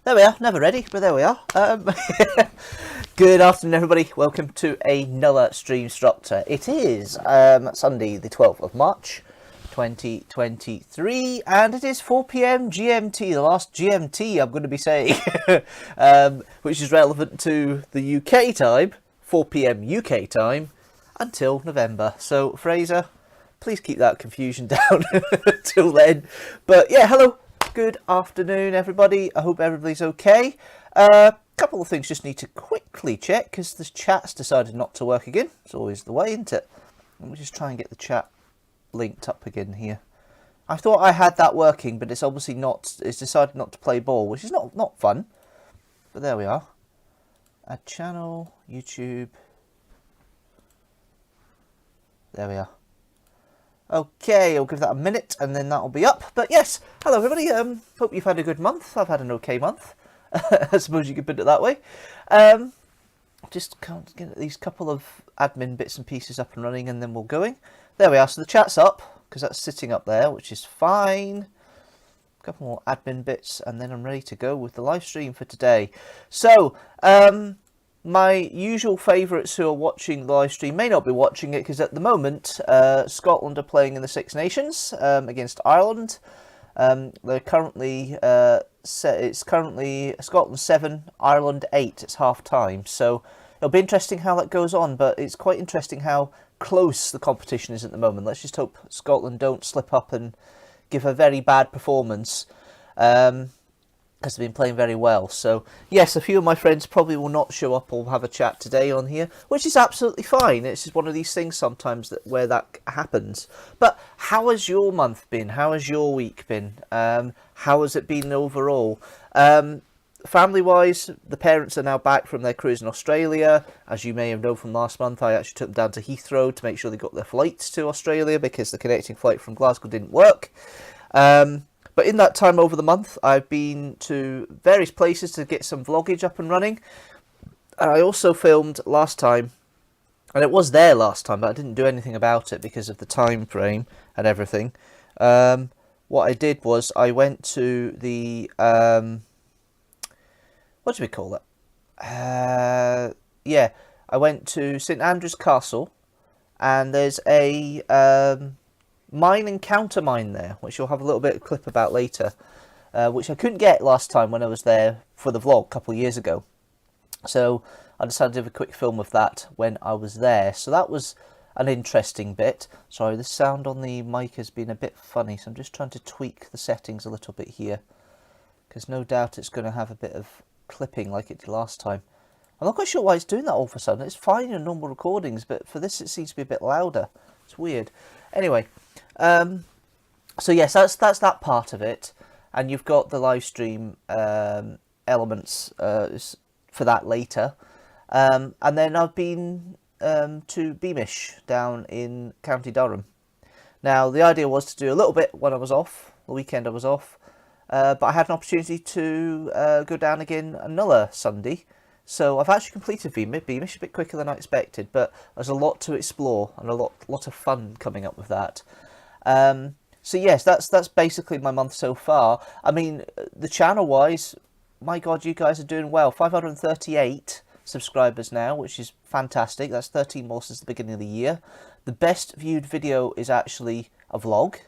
There we are, never ready, but there we are. Good afternoon, everybody. Welcome to another Streamstructor. It is Sunday, the 12th of March, 2023, and it is 4 p.m. GMT, the last GMT I'm going to be saying, which is relevant to the UK time, 4 p.m. UK time, until November. So, Fraser, please keep that confusion down till then. But yeah, hello. Good afternoon, everybody. I hope everybody's okay. Couple of things just need to quickly check because the chat's decided not to work again. It's always the way, isn't it? Let me just try and get the chat linked up again here. I thought I had that working, but it's obviously not. It's decided not to play ball, which is not fun. But there we are. Add channel, YouTube. There we are. Okay, I'll give that a minute and then that'll be up. But yes, hello everybody. Hope you've had a good month. I've had an okay month. I suppose you could put it that way. Just can't get these couple of admin bits and pieces up and running and then we're going. There we are. So the chat's up because that's sitting up there, which is fine. A couple more admin bits and then I'm ready to go with the live stream for today. So, my usual favourites who are watching the live stream may not be watching it because at the moment Scotland are playing in the Six Nations against Ireland. They're currently it's currently Scotland 7, Ireland 8. It's half time, so it'll be interesting how that goes on. But it's quite interesting how close the competition is at the moment. Let's just hope Scotland don't slip up and give a very bad performance. Because they've been playing very well. So, yes, a few of my friends probably will not show up or have a chat today on here, which is absolutely fine. It's just one of these things sometimes where that happens. But how has your month been? How has your week been? How has it been overall? Family-wise, the parents are now back from their cruise in Australia. As you may have known from last month, I actually took them down to Heathrow to make sure they got their flights to Australia because the connecting flight from Glasgow didn't work. But in that time over the month, I've been to various places to get some vloggage up and running. And I also filmed last time, and it was there last time, but I didn't do anything about it because of the time frame and everything. What I did was I went to the, what do we call it? Yeah, I went to St Andrew's Castle, and there's a mine and countermine there, which you'll have a little bit of clip about later, which I couldn't get last time when I was there for the vlog a couple of years ago. So I decided to do a quick film of that when I was there. So that was an interesting bit. Sorry, the sound on the mic has been a bit funny, so I'm just trying to tweak the settings a little bit here, because no doubt it's going to have a bit of clipping like it did last time. I'm not quite sure why it's doing that all of a sudden. It's fine in normal recordings, but for this it seems to be a bit louder. It's weird. Anyway, so yes, that's that part of it, and you've got the live stream elements for that later, and then I've been to Beamish down in County Durham. Now the idea was to do a little bit when I was off, the weekend I was off, but I had an opportunity to go down again another Sunday. So I've actually completed Beamish a bit quicker than I expected, but there's a lot to explore and a lot of fun coming up with that. So yes, that's basically my month so far. I mean, the channel-wise, my God, you guys are doing well. 538 subscribers now, which is fantastic. That's 13 more since the beginning of the year. The best viewed video is actually a vlog,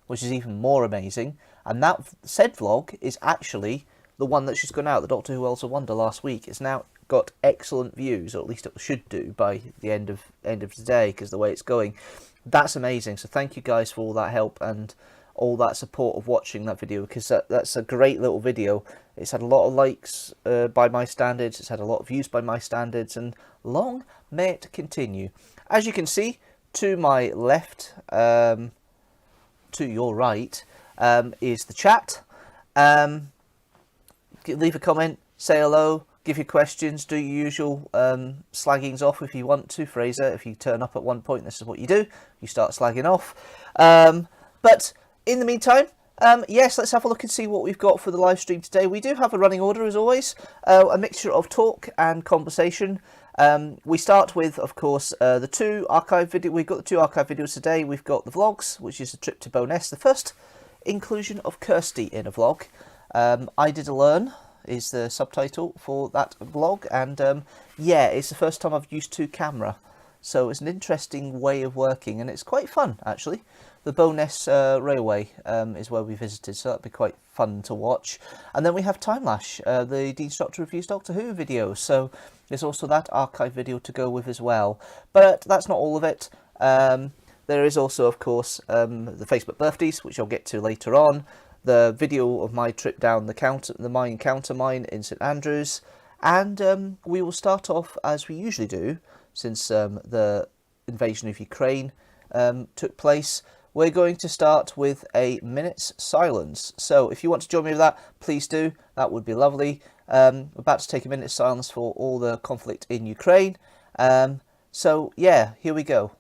which is even more amazing. And that said vlog is actually the one that's just gone out, the Doctor Who Worlds of Wonder last week. It's now got excellent views, or at least it should do by the end of today, because the way it's going. That's amazing. So thank you guys for all that help and all that support of watching that video, because that's a great little video. It's had a lot of likes by my standards. It's had a lot of views by my standards, and long may it continue. As you can see, to my left, to your right, is the chat. Leave a comment, say hello, give your questions, do your usual slaggings off if you want to. Fraser, if you turn up at one point, this is what you do. You start slagging off. But in the meantime, yes, let's have a look and see what we've got for the live stream today. We do have a running order as always, a mixture of talk and conversation. We start with, of course, the two archive videos. We've got the two archive videos today. We've got the vlogs, which is a trip to Bowness, the first inclusion of Kirsty in a vlog. I did a learn is the subtitle for that vlog, and yeah, it's the first time I've used 2 camera, so it's an interesting way of working, and it's quite fun actually. The Bowness Railway is where we visited, so that'd be quite fun to watch. And then we have Timelash, the Deanstructor reviews Doctor Who video, so there's also that archive video to go with as well. But that's not all of it. There is also, of course, the Facebook birthdays, which I'll get to later on. The video of my trip down the mine Countermine in St Andrews. And we will start off as we usually do, since the invasion of Ukraine took place. We're going to start with a minute's silence. So if you want to join me with that, please do. That would be lovely. About to take a minute's silence for all the conflict in Ukraine. So yeah, here we go.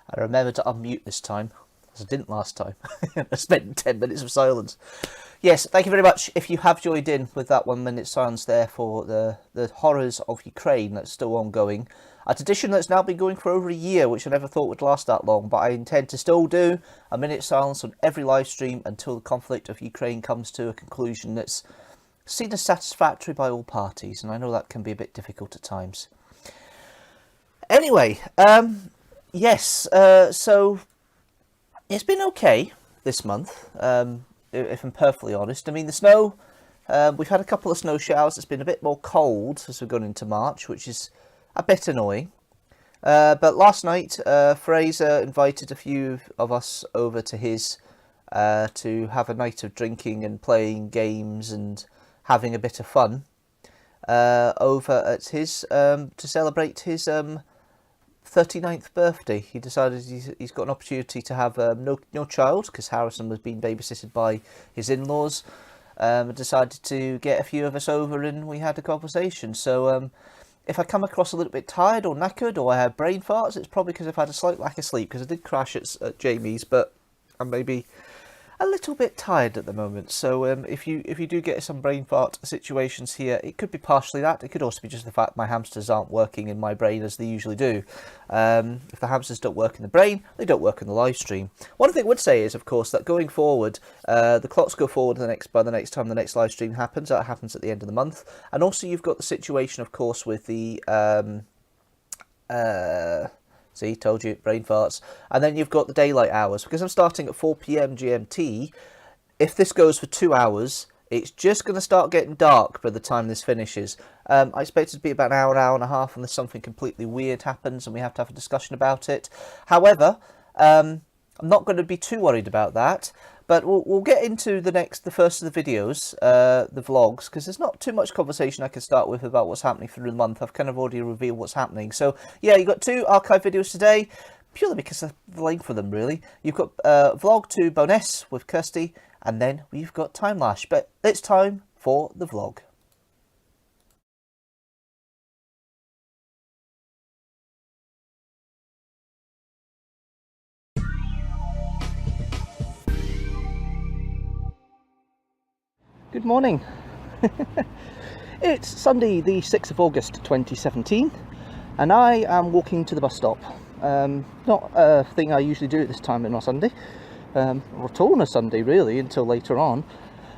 I remember to unmute this time, as I didn't last time. I spent 10 minutes of silence. Yes, thank you very much. If you have joined in with that 1 minute silence there for the horrors of Ukraine that's still ongoing. A tradition that's now been going for over a year, which I never thought would last that long, but I intend to still do a minute silence on every live stream until the conflict of Ukraine comes to a conclusion that's seen as satisfactory by all parties, and I know that can be a bit difficult at times. Anyway, yes, so it's been okay this month, if I'm perfectly honest. I mean, the snow, we've had a couple of snow showers. It's been a bit more cold as we've gone into March, which is a bit annoying. But last night, Fraser invited a few of us over to his to have a night of drinking and playing games and having a bit of fun over at his, to celebrate his 39th birthday. He decided he's got an opportunity to have no child, because Harrison was being babysitted by his in-laws, and decided to get a few of us over, and we had a conversation. So if I come across a little bit tired or knackered, or I have brain farts, it's probably because I've had a slight lack of sleep, because I did crash at Jamie's, but I'm maybe a little bit tired at the moment. So if you do get some brain fart situations here, it could be partially that. It could also be just the fact my hamsters aren't working in my brain as they usually do. If the hamsters don't work in the brain, they don't work in the live stream. One thing I would say is, of course, that going forward, the clocks go forward by the next time the next live stream happens. That happens at the end of the month. And also you've got the situation, of course, with the see, told you, brain farts. And then you've got the daylight hours. Because I'm starting at 4 PM GMT, if this goes for 2 hours, it's just going to start getting dark by the time this finishes. I expect it to be about an hour and a half, unless something completely weird happens and we have to have a discussion about it. However, I'm not going to be too worried about that. But we'll get into the first of the videos, the vlogs, because there's not too much conversation I can start with about what's happening through the month. I've kind of already revealed what's happening. So yeah, you've got 2 archive videos today, purely because of the length of them, really. You've got vlog 2 Bowness with Kirsty, and then we've got Timelash. But it's time for the vlog. Good morning. It's Sunday the 6th of August 2017 and I am walking to the bus stop. Not a thing I usually do at this time on a Sunday, or at all on a Sunday really, until later on.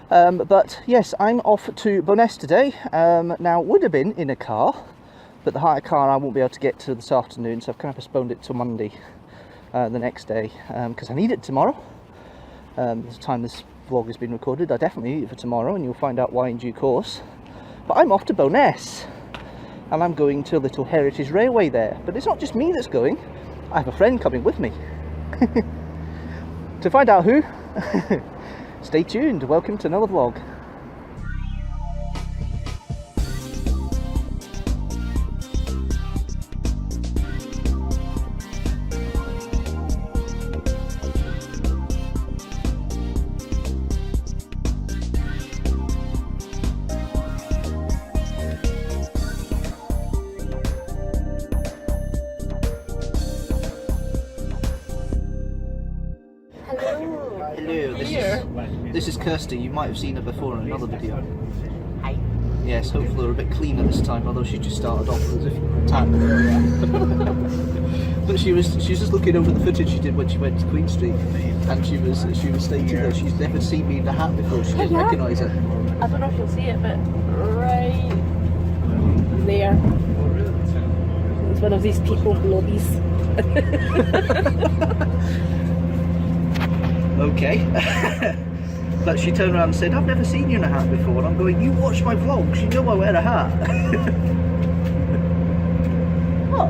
But yes, I'm off to Bowness today. Now, would have been in a car, but the hire car I won't be able to get to this afternoon, so I've kind of postponed it till Monday, the next day, because I need it tomorrow. The time is vlog has been recorded. I definitely need it for tomorrow, and you'll find out why in due course. But I'm off to Bowness, and I'm going to a little heritage railway there. But it's not just me that's going. I have a friend coming with me. To find out who, stay tuned. Welcome to another vlog. This is Kirsty. You might have seen her before in another video. Hi. Yes, hopefully we're a bit cleaner this time, although she just started off as if tan. But she was just looking over the footage she did when she went to Queen Street, and she was stating that she's never seen me in the hat before. She didn't recognise it. I don't know if you'll see it, but right there. It's one of these people lobbies. Okay. But she turned around and said, I've never seen you in a hat before. And I'm going, you watch my vlogs, you know I wear a hat. What?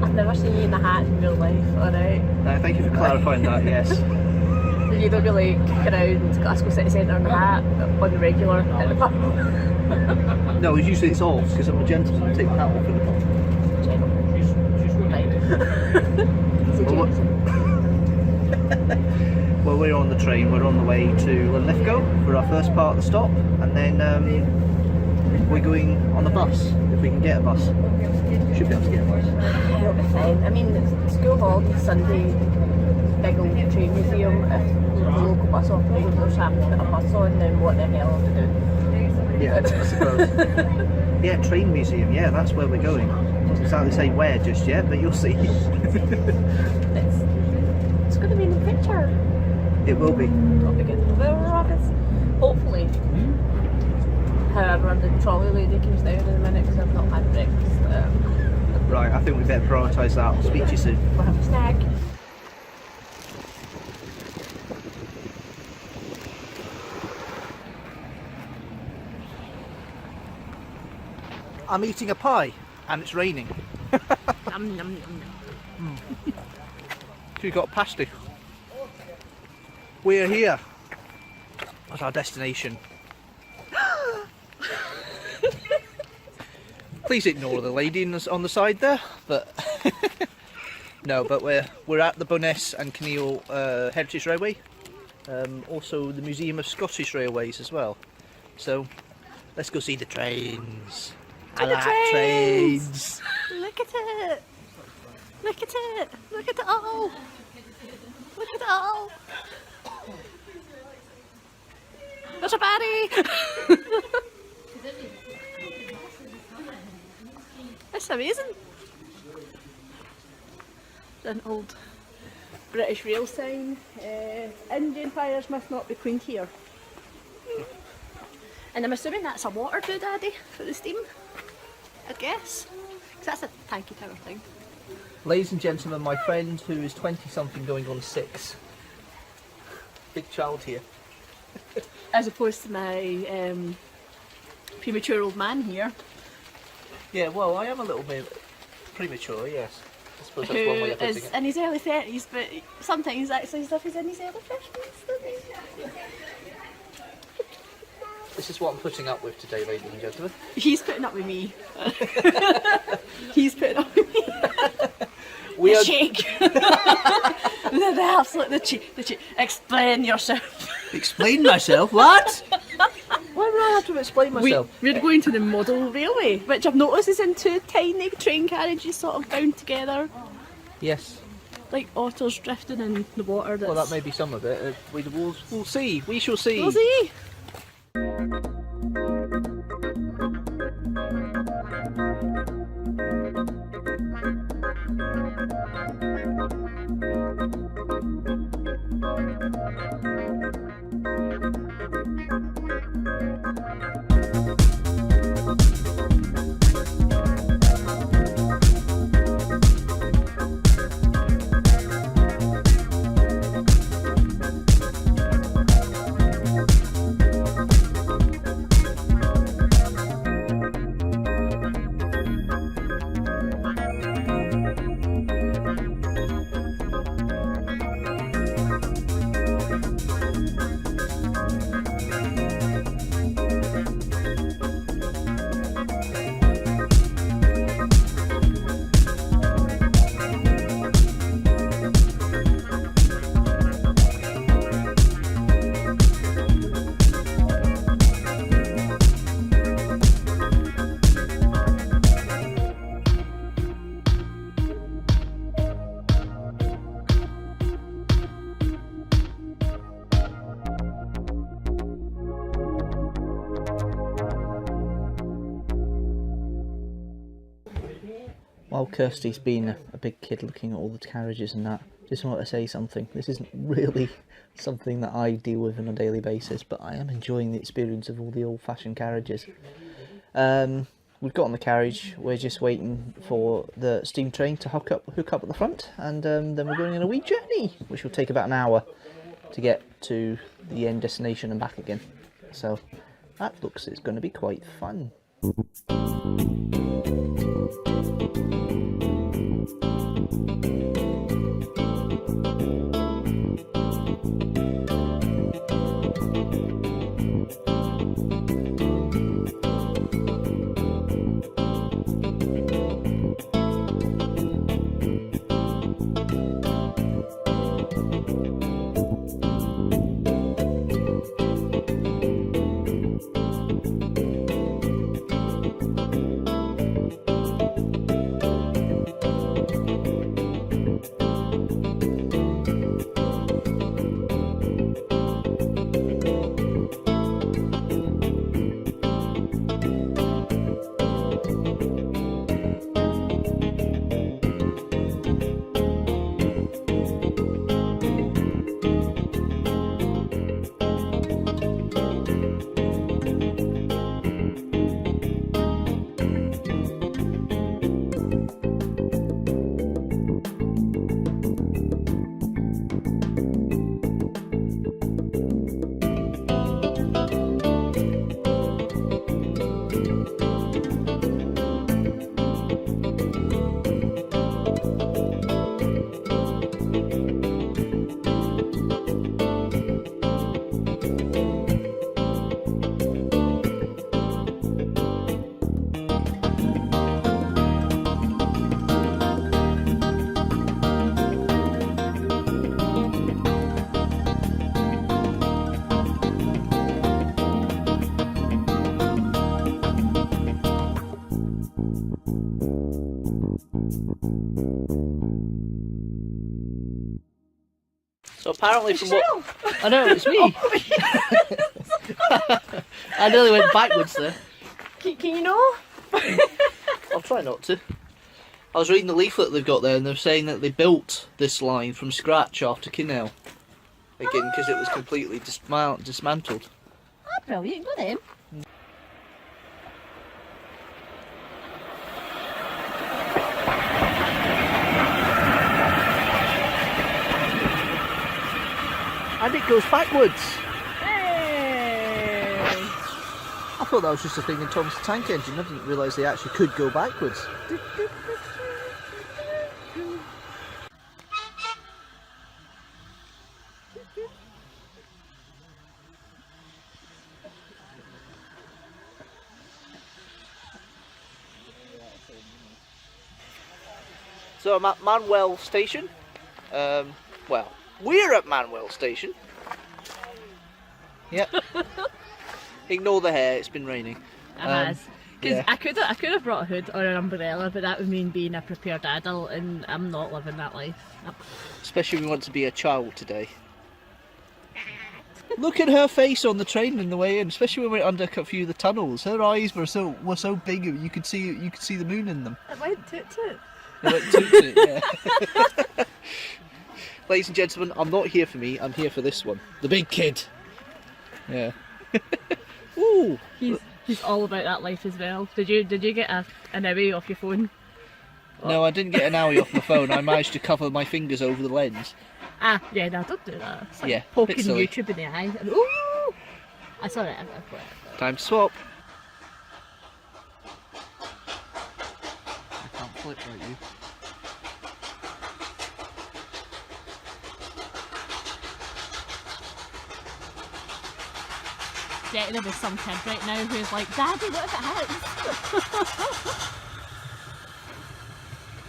I've never seen you in a hat in real life, alright? Thank you for clarifying that, yes. You don't really kick around Glasgow City Centre in a hat on the regular at the pub. No, usually it's off, because I'm a gentleman. Take the hat off in the pub. Well, we're on the train. We're on the way to Linlithgow for our first part of the stop, and then we're going on the bus if we can get a bus. Should be able to get a bus. It'll be fine. I mean, it's school holiday Sunday, big old train museum. If the local bus operators have to put a bus on, then what the hell are they doing? Yeah, I suppose. Yeah, train museum. Yeah, that's where we're going. Doesn't exactly say where just yet, but you'll see. It's going to be in the picture. It will be. It'll be good. Hopefully. However, the trolley lady comes down in a minute because I've not had breakfast. Right, I think we better prioritise that. I'll speak to you soon. We'll have a snack. I'm eating a pie, and it's raining. Yum, yum, yum, yum. So we've got pasty. We're here. That's our destination. Please ignore the lady on the side there, but no. But we're at the Bowness and Kinneil Heritage Railway, also the Museum of Scottish Railways as well. So let's go see the trains. I like trains. Look at it. Look at it. Look at it all. Look at it all. There's a baddie. That's amazing. An old British rail sign. Indian fires must not be cleaned here. And I'm assuming that's a water doodaddy for the steam. I guess. Because that's a tanky tower thing. Ladies and gentlemen, my friend who is 20-something going on 6. Big child here. As opposed to my premature old man here. Yeah, well, I am a little bit premature, yes. I suppose that's one way of Who putting is it. in his early 30s, but sometimes actually stuff is in his early 50s, doesn't he? This is what I'm putting up with today, ladies and gentlemen. He's putting up with me. He's putting up with me. We the are... cheek. the absolute the cheek. Explain yourself. Explain myself? What? Why would I have to explain myself? We're going to the model railway, which I've noticed is in 2 tiny train carriages sort of bound together. Yes. Like otters drifting in the water. Well, that may be some of it. We'll see. We shall see. We'll see. while Kirsty's been a big kid looking at all the carriages and that, just want to say something. This isn't really something that I deal with on a daily basis, but I am enjoying the experience of all the old-fashioned carriages. We've got on the carriage, we're just waiting for the steam train to hook up at the front, and then we're going on a wee journey, which will take about an hour to get to the end destination and back again. So that looks, it's going to be quite fun. So apparently from what... I know, it's me! I nearly went backwards there. Can you know? I'll try not to. I was reading the leaflet they've got there and they're saying that they built this line from scratch after Kinnell. Again, because it was completely dismantled. Ah, brilliant, go then. And it goes backwards. Hey! I thought that was just a thing in Tom's Tank Engine. I didn't realise they actually could go backwards. So I'm at Manwell Station. Well, we're at Manwell Station. Yep. Ignore the hair, it's been raining. It has. Because yeah. I could have brought a hood or an umbrella, but that would mean being a prepared adult, and I'm not living that life. Especially if we want to be a child today. Look at her face on the train on the way in, especially when we were under a few of the tunnels. Her eyes were so big you could see the moon in them. It went toot toot. It went toot toot, yeah. Ladies and gentlemen, I'm not here for me, I'm here for this one. The big kid. Yeah. Ooh. He's all about that life as well. Did you get an owie off your phone? No, I didn't get an owie off my phone. I managed to cover my fingers over the lens. Ah, yeah, no, don't do that. It's like yeah, poking YouTube in the eye. Ooh! I saw it. Time to swap. I can't flip like you. Getting with some kid right now who's like, Daddy, what if it hits?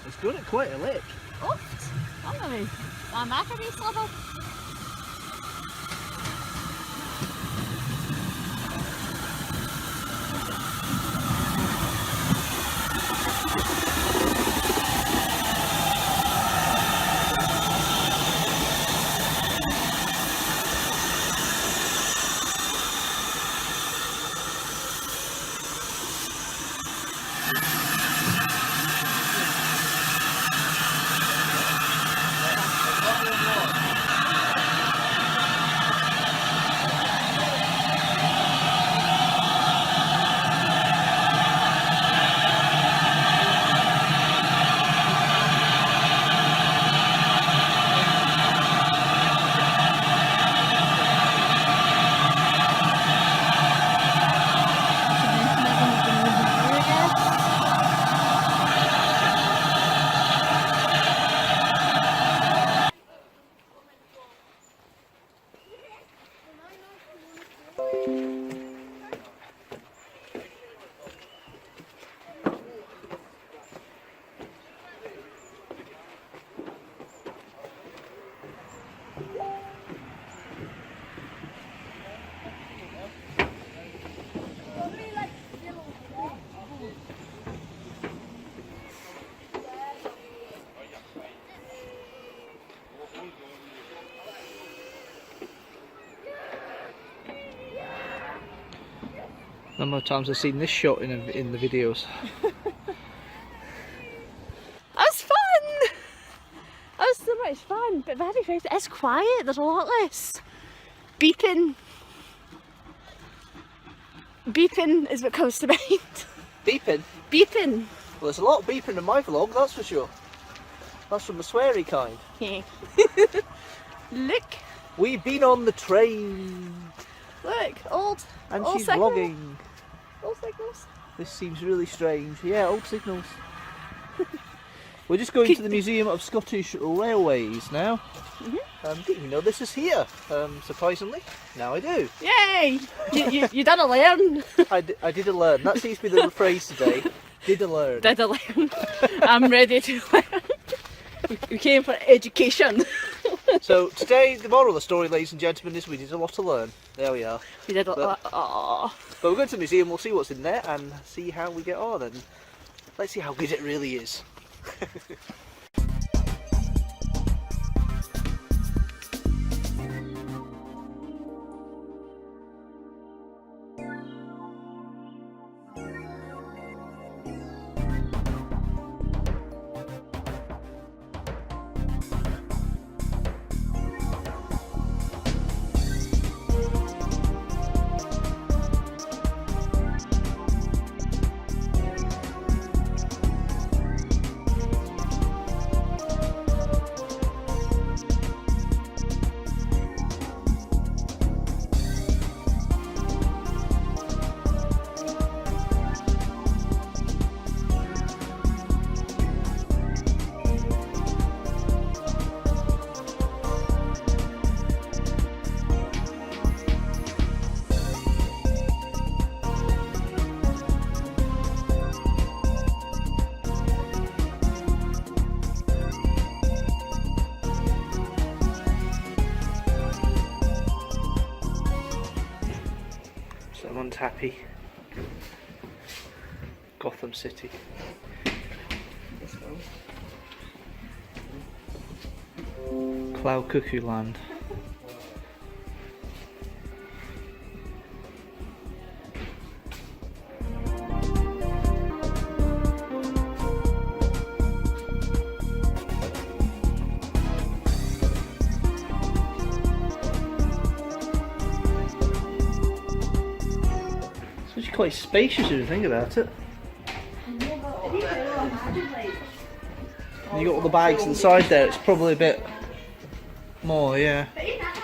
It's going at quite a lick. Oft! I'm going to I'm back at this level. Number of times I've seen this shot in the videos. That's fun! That was so much fun, but very very. It's quiet, there's a lot less beeping. Beeping is what comes to mind. Beeping? Beeping. Well, there's a lot of beeping in my vlog, that's for sure. That's from the sweary kind. Yeah. Look. We've been on the train. Look, old. And old she's signal. vlogging. Old signals. This seems really strange. Yeah, old signals. We're just going to the Museum of Scottish Railways now. Didn't you know this is here? Surprisingly, now I do. Yay! You done a learn. I did a learn. That seems to be the phrase today. Did a learn. Did a learn. I'm ready to learn. We came for education. So today, the moral of the story, ladies and gentlemen, is we did a lot to learn. There we are. We did a lot. But we're going to the museum, we'll see what's in there and see how we get on, and let's see how good it really is. Someone's happy. Gotham City. Cloud Cuckoo Land. It's actually quite spacious if you think about it. You got all the bags to the side there, it's probably a bit more, yeah. Hey Dad,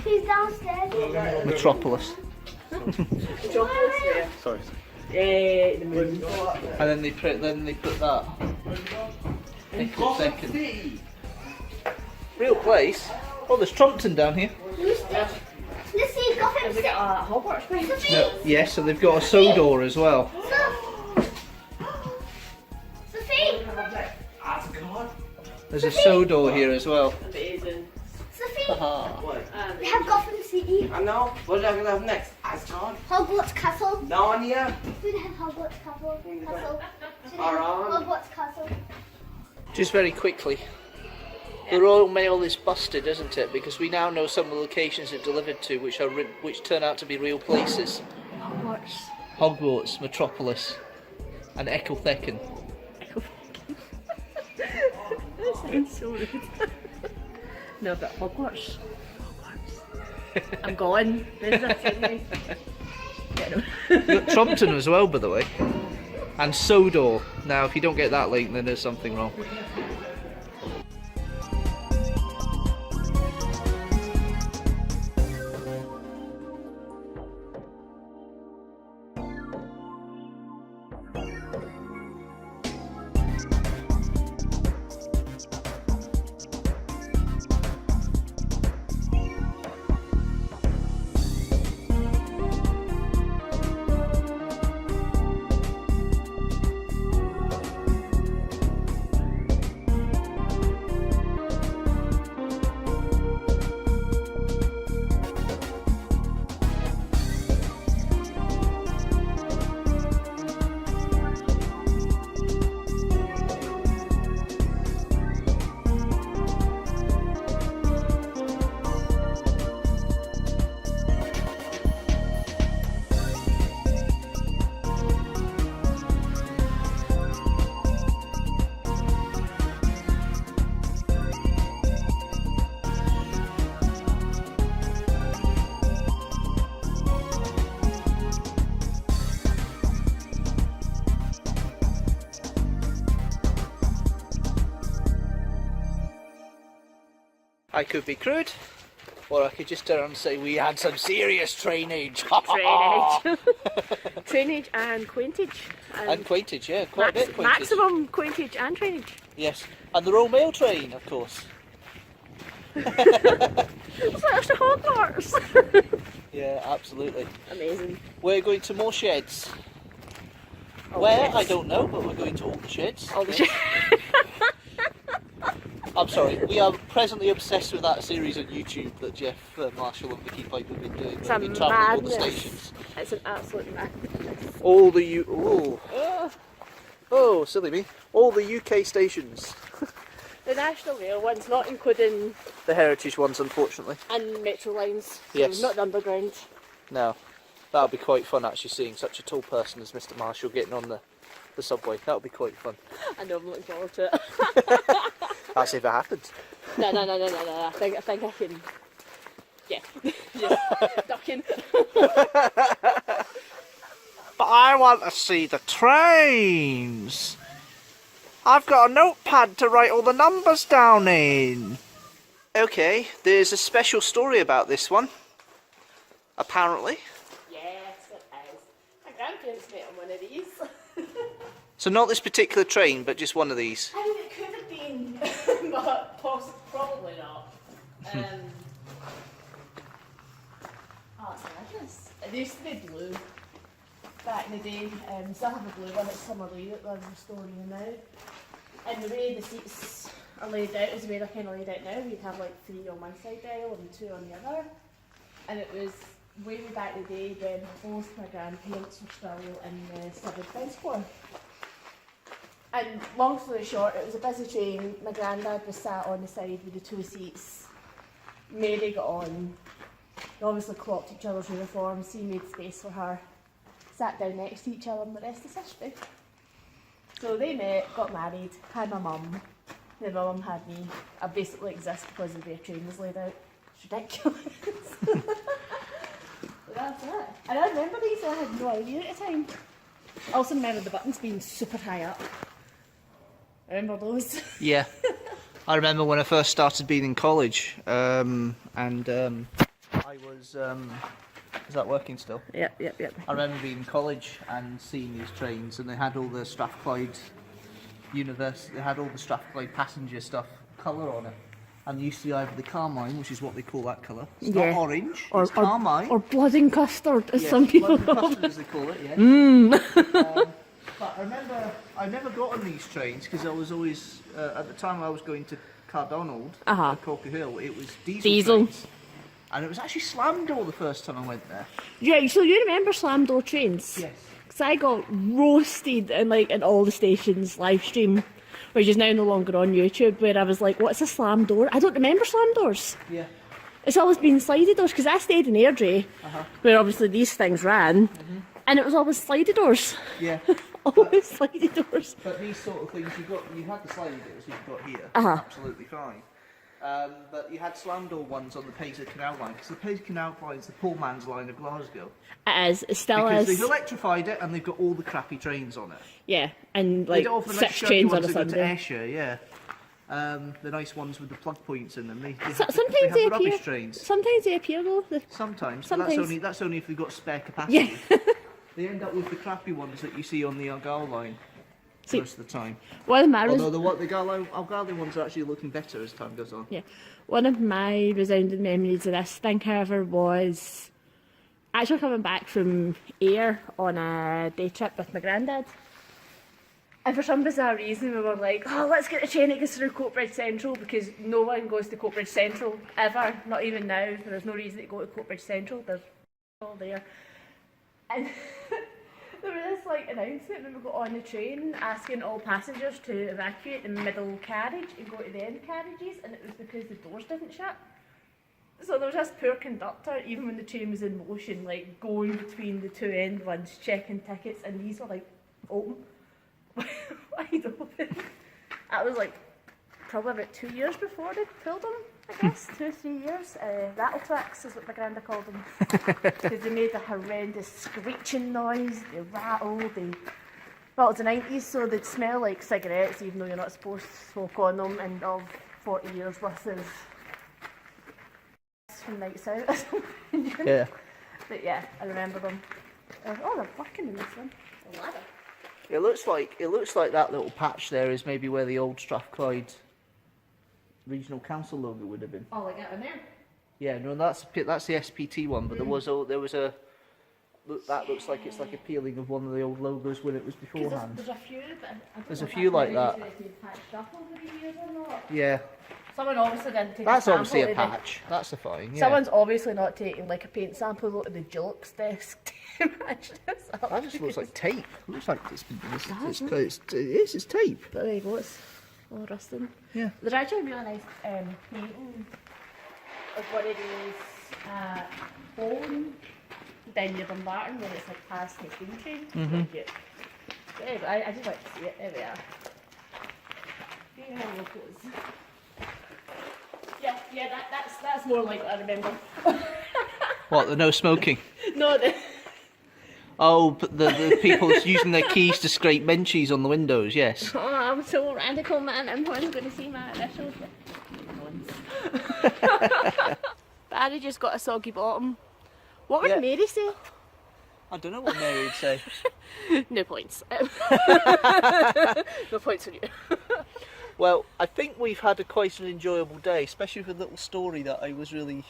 he's downstairs. Metropolis. Sorry. And then they put that. Second. Real place. Oh, there's Trumpton down here. Let's see, Gotham City. No, yes, so they've got a Sodor as well. Sophie! There's a Sodor here as well. Amazing. Sophie! What? We have Gotham City. I know. What are we going to have next? Asgard? Hogwarts Castle. Narnia? We have Hogwarts Castle. Alright. Hogwarts Castle. Just very quickly. The Royal Mail is busted, isn't it? Because we now know some of the locations it delivered to, which turn out to be real places. Hogwarts, Metropolis, and Ecclethecon. That sounds so rude. No, but Hogwarts. I'm gone. There's that. You've got Trumpton as well, by the way. And Sodor. Now, if you don't get that link, then there's something wrong. I could be crude, or I could just turn around and say we had some serious trainage. Trainage. Trainage and quaintage. And quaintage, yeah, quite a bit quaintage. Maximum quaintage and trainage. Yes, and the Royal Mail train, of course. It's like extra Hogwarts. Yeah, absolutely. Amazing. We're going to more sheds. All Where? sheds. I don't know, but we're going to all the sheds. All the Yes. I'm sorry, we are presently obsessed with that series on YouTube that Jeff Marshall and Vicky Pipe have been doing. It's They've a been travelling all the madness. stations. It's an absolute madness. All the oh, silly me. All the UK stations. The National Rail ones, not including The heritage ones, unfortunately. and Metro lines. So Yes. not the underground. No. That would be quite fun actually, seeing such a tall person as Mr. Marshall getting on the subway. That would be quite fun. I know, I'm looking forward to it. That's if it happens. No. I think I can. Yeah. Just ducking. But I want to see the trains. I've got a notepad to write all the numbers down in. Okay, there's a special story about this one. Apparently. Yes, it is. My grandparents met on one of these. So not this particular train, but just one of these. I mean, it could have been, but probably not. Oh, it's delicious. It used to be blue back in the day. Still have a blue one at Summerlee that they're restoring now. And the way the seats are laid out is the way they're kind of laid out now. We'd have like 3 on one side dial and 2 on the other. And it was way back in the day when both my grandparents were still in the Civil Defence Corps. And long story short, it was a busy train. My granddad was sat on the side with the 2 seats. Mary got on. They obviously clocked each other's uniforms. He made space for her. Sat down next to each other, and the rest is history. So they met, got married, had my mum. Then my mum had me. I basically exist because of the way a train was laid out. It's ridiculous. But that's it. And I remember these, I had no idea at the time. I also remember the buttons being super high up. I remember those. Yeah. I remember when I first started being in college, I was, is that working still? Yep. I remember being in college and seeing these trains, and they had all the Strathclyde University, they had all the Strathclyde passenger stuff, colour on it. And they used to be either the carmine, which is what they call that colour. It's not orange, it's carmine. Or blood and custard, as Yes, some people blood and call custard, it. as they call it, yeah. But I remember, I never got on these trains because I was always, at the time I was going to Cardonald, at Coker Hill, it was diesel trains. And it was actually slam door the first time I went there. Yeah, so you remember slam door trains? Yes. Because I got roasted in all the stations, Livestream, which is now no longer on YouTube, where I was like, what's a slam door? I don't remember slam doors. Yeah. It's always been slidey doors, because I stayed in Airdrie, where obviously these things ran, and it was always slidey doors. Yeah. Always slidey doors. But these sort of things, you had the sliding doors you've got here, absolutely fine. But you had slam door ones on the Paisley Canal line, because the Paisley Canal line is the poor man's line of Glasgow. It is, it still because is. they've electrified it and they've got all the crappy trains on it. Yeah, and like They often 6 show trains you on a ones that go to Sunday. Esher, yeah. The nice ones with the plug points in them. They have Sometimes they they have appear. rubbish trains. Sometimes they appear though. Sometimes, Sometimes. but that's only if they've got spare capacity. Yeah. They end up with the crappy ones that you see on the Argyle line most of the time. One of my Although the Argyle ones are actually looking better as time goes on. Yeah. One of my resounding memories of this thing, however, was actually coming back from Ayr on a day trip with my granddad. And for some bizarre reason, we were like, oh, let's get a train that goes through Coatbridge Central, because no one goes to Coatbridge Central ever, not even now. There's no reason to go to Coatbridge Central, they're all there. And there was this like announcement when we got on the train asking all passengers to evacuate the middle carriage and go to the end carriages, and it was because the doors didn't shut. So there was this poor conductor, even when the train was in motion, like going between the 2 end ones, checking tickets, and these were like open. Wide open. That was like probably about 2 years before they pulled them, I guess. 2 or 3 years. Rattle tracks is what my granda called them. Because they made a horrendous screeching noise, they rattled, well, it's the 90s, so they'd smell like cigarettes, even though you're not supposed to smoke on them, and of 40 years worth of from Nights Out or something. Yeah. But yeah, I remember them. Oh, they're working in this one. A ladder. It looks like that little patch there is maybe where the old Strathclyde Regional Council logo would have been. Oh, like that one there? Yeah, no, that's the SPT one, but there was a. Look, that looks like it's like a peeling of one of the old logos when it was beforehand. There's a few, but I don't There's know a if few that's like maybe that. it's been patched up over the years or not. Yeah, Someone obviously didn't take that's a obviously a sample of patch. That's a fine. the... Yeah. Someone's obviously not taking like a paint sample to the Julks desk to match this up. That just looks like tape. It looks like it's tape. But there you go, it's all rusting. Yeah. There's actually a really nice painting of one of these home down near Dumbarton where it's like past the steam train. Mhm. Cute. But anyway, I just like to see it. There we are. Yeah, locals. Yeah, that's more like what I remember. What, the no smoking? No, Oh, but the people using their keys to scrape Menchies on the windows, yes. oh, I'm so radical, man. I'm going to see my initials. Barry just got a soggy bottom. What would Yeah. Mary say? I don't know what Mary would say. No points. No points for you. Well, I think we've had quite an enjoyable day, especially with a little story that I was really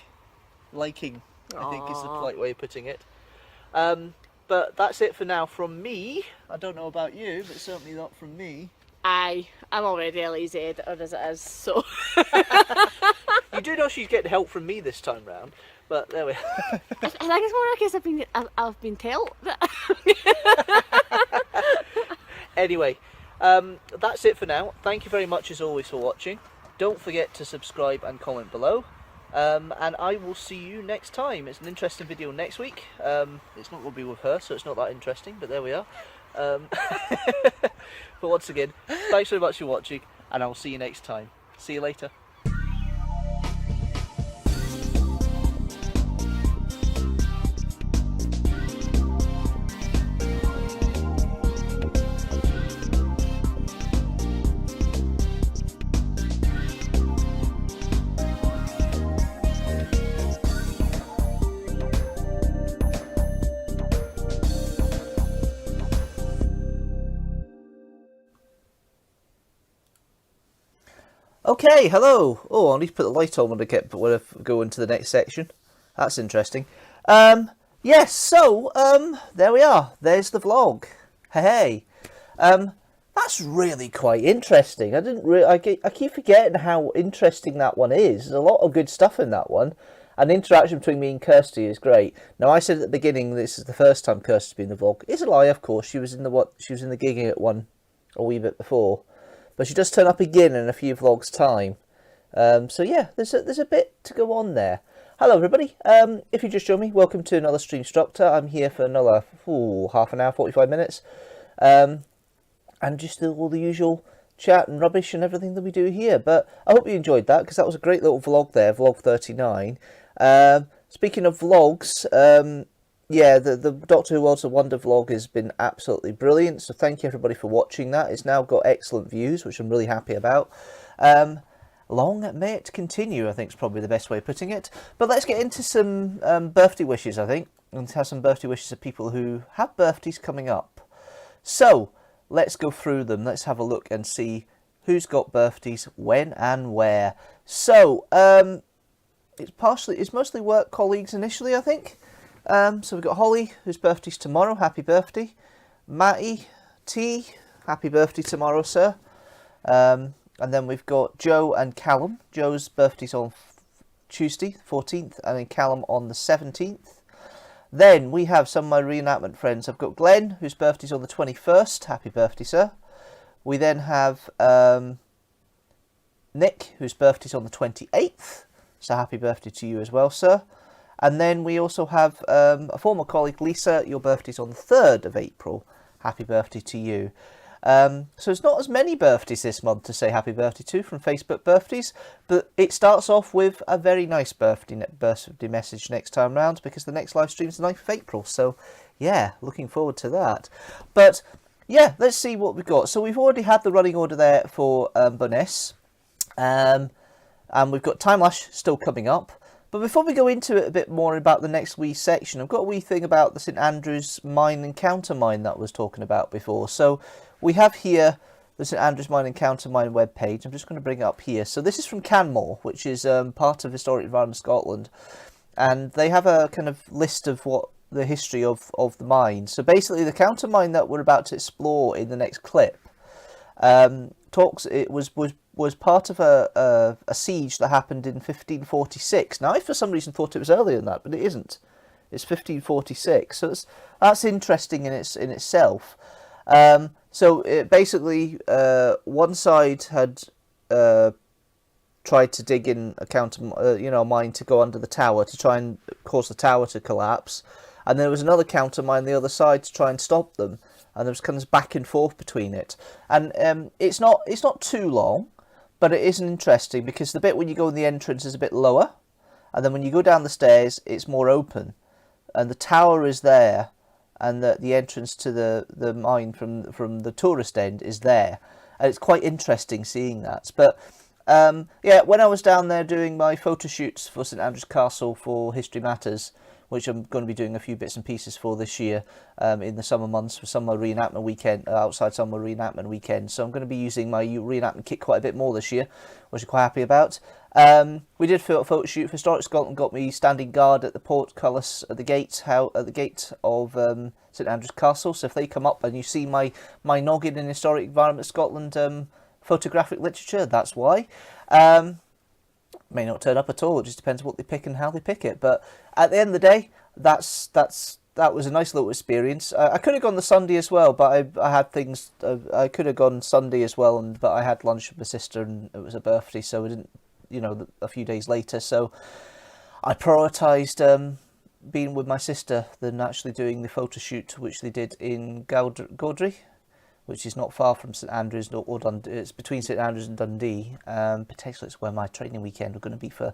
liking, I think is the polite way of putting it. But that's it for now from me. I don't know about you, but certainly not from me. I'm already a lazy editor as it is, so... You do know she's getting help from me this time round, but there we are. I think it's more because I've been told. Anyway, that's it for now. Thank you very much as always for watching. Don't forget to subscribe and comment below. And I will see you next time. It's an interesting video next week. It's not going to be with her, so it's not that interesting, but there we are. But once again, thanks very much for watching, and I'll see you next time. See you later. Okay, hello. Oh, I need to put the light on when I go into the next section. That's interesting. Yes, so there we are. There's the vlog. Hey. That's really quite interesting. I keep forgetting how interesting that one is. There's a lot of good stuff in that one. And the interaction between me and Kirsty is great. Now, I said at the beginning this is the first time Kirsty's been in the vlog. It's a lie, of course. She was in the gigging at one a wee bit before. But she does turn up again in a few vlogs' time. So yeah, there's a bit to go on there. Hello everybody. If you just joined me, welcome to another Streamstructor. I'm here for another half an hour, 45 minutes. And just all the usual chat and rubbish and everything that we do here. But I hope you enjoyed that, because that was a great little vlog there, vlog 39. Speaking of vlogs, yeah, the Doctor Who Worlds of Wonder vlog has been absolutely brilliant, so thank you everybody for watching that. It's now got excellent views, which I'm really happy about. Long may it continue, I think is probably the best way of putting it. But let's get into some birthday wishes, I think, and have some birthday wishes of people who have birthdays coming up. So, let's go through them. Let's have a look and see who's got birthdays, when and where. So, it's mostly work colleagues initially, I think. So we've got Holly, whose birthday's tomorrow. Happy birthday. Matty T, happy birthday tomorrow, sir. And then we've got Joe and Callum. Joe's birthday's on Tuesday, 14th, and then Callum on the 17th. Then we have some of my reenactment friends. I've got Glenn, whose birthday's on the 21st. Happy birthday, sir. We then have Nick, whose birthday's on the 28th. So happy birthday to you as well, sir. And then we also have a former colleague, Lisa. Your birthday's on the 3rd of April. Happy birthday to you. So it's not as many birthdays this month to say happy birthday to from Facebook birthdays, but it starts off with a very nice birthday message next time round, because the next live stream is the 9th of April. So yeah, looking forward to that. But yeah, let's see what we've got. So we've already had the running order there for Boness. And we've got Timelash still coming up. But before we go into it a bit more about the next wee section, I've got a wee thing about the St Andrews Mine and Countermine that I was talking about before. So we have here the St Andrews Mine and Countermine webpage. I'm just going to bring it up here. So this is from Canmore, which is part of Historic Environment Scotland. And they have a kind of list of what the history of the mine. So basically the countermine that we're about to explore in the next clip was part of a siege that happened in 1546. Now I for some reason thought it was earlier than that, but it isn't. It's 1546. So that's interesting in itself. So basically one side had tried to dig in a mine to go under the tower to try and cause the tower to collapse, and there was another countermine on the other side to try and stop them, and there was kind of back and forth between it. And it's not too long, but it is interesting because the bit when you go in the entrance is a bit lower, and then when you go down the stairs it's more open, and the tower is there, and the entrance to the mine from the tourist end is there, and it's quite interesting seeing that. But yeah, when I was down there doing my photo shoots for St Andrews Castle for History Matters, which I'm going to be doing a few bits and pieces for this year in the summer months for summer reenactment weekend, outside summer reenactment weekend. So I'm going to be using my reenactment kit quite a bit more this year, which I'm quite happy about. We did a photo shoot for Historic Scotland, got me standing guard at the portcullis at the gate of St Andrews Castle. So if they come up and you see my noggin in Historic Environment Scotland photographic literature, that's why. May not turn up at all. It just depends what they pick and how they pick it. But at the end of the day, that was a nice little experience. I could have gone the Sunday as well, but I had things. I could have gone Sunday as well, but I had lunch with my sister, and it was a birthday, so I didn't. A few days later, so I prioritised being with my sister than actually doing the photo shoot, which they did in Gaudry, which is not far from St Andrews or Dundee. It's between St Andrews and Dundee. Potentially it's where my training weekend are going to be for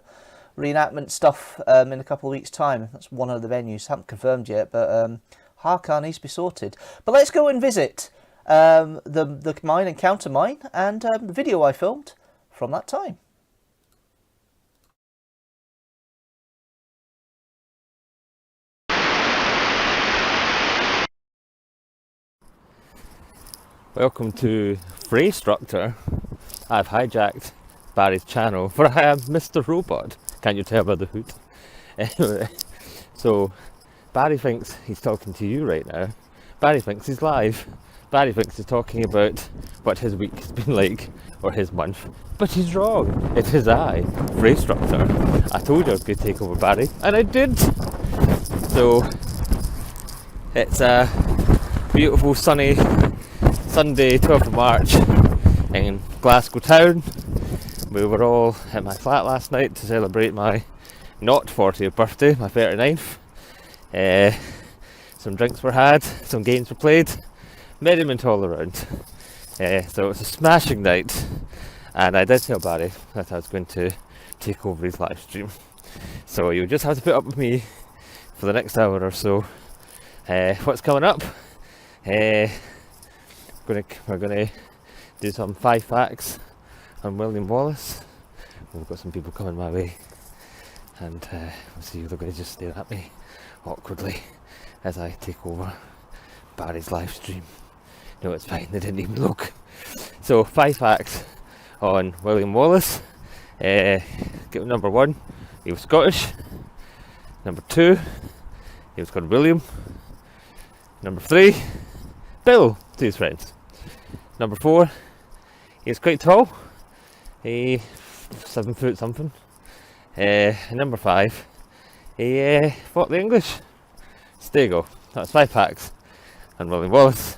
reenactment stuff in a couple of weeks' time. That's one of the venues. Haven't confirmed yet, but Harcar needs to be sorted. But let's go and visit the mine and countermine and the video I filmed from that time. Welcome to Streamstructor. I've hijacked Barry's channel, for I am Mr. Robot. Can't you tell by the hood? Anyway, so Barry thinks he's talking to you right now. Barry thinks he's live. Barry thinks he's talking about what his week has been like, or his month. But he's wrong. It is I, Streamstructor. I told you I was going to take over Barry, and I did. So it's a beautiful sunny Sunday, 12th of March in Glasgow town. We were all at my flat last night to celebrate my not 40th birthday, my 39th. Some drinks were had, some games were played, merriment all around. So it was a smashing night, and I did tell Barry that I was going to take over his live stream. So you'll just have to put up with me for the next hour or so. What's coming up? We're going to do some 5 facts on William Wallace. We've got some people coming my way, and we'll see if they're going to just stare at me awkwardly as I take over Barry's live stream. No, it's fine, they didn't even look. So 5 facts on William Wallace. Number 1, he was Scottish. Number 2, he was called William. Number 3, Bill to his friends. Number 4, he was quite tall, 7 foot something. And number 5, he fought the English. So there you go, that's 5 facts on William Wallace.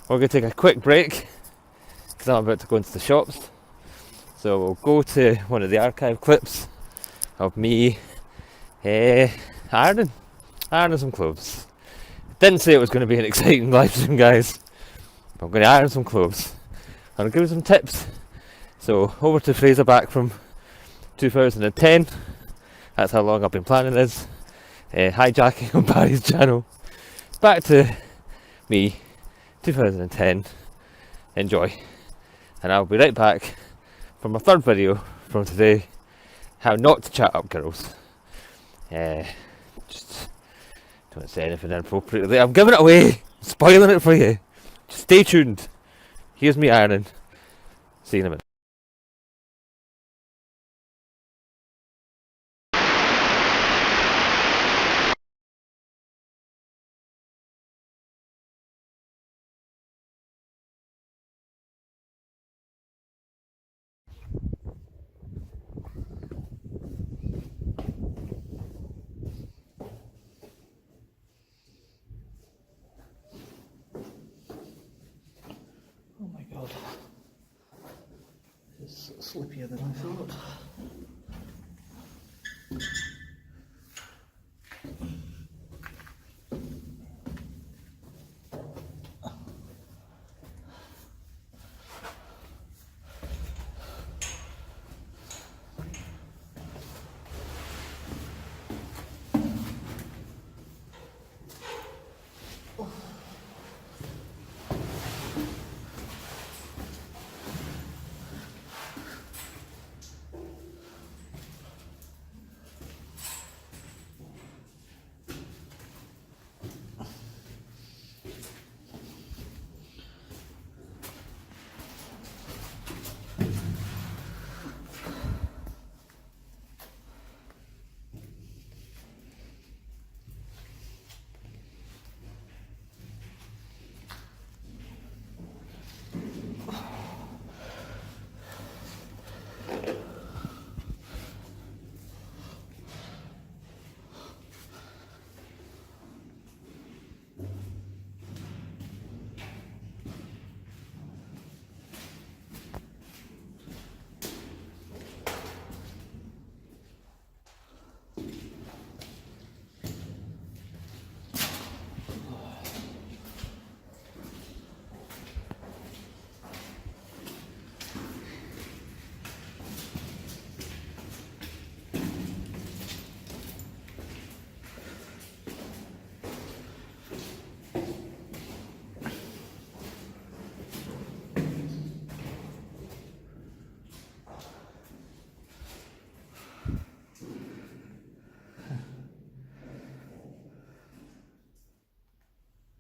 We're going to take a quick break because I'm about to go into the shops. So we'll go to one of the archive clips of me ironing some clothes. Didn't say it was going to be an exciting live stream, guys. I'm going to iron some clothes. I'm going to give you some tips. So over to Fraser back from 2010. That's how long I've been planning this. Hijacking on Barry's channel. Back to me, 2010. Enjoy. And I'll be right back for my 3rd video from today. how not to chat up girls. Just don't say anything inappropriately. I'm giving it away, spoiling it for you. Just stay tuned. Here's me ironing. See you in a minute. Oh my god. This is slippier than I thought.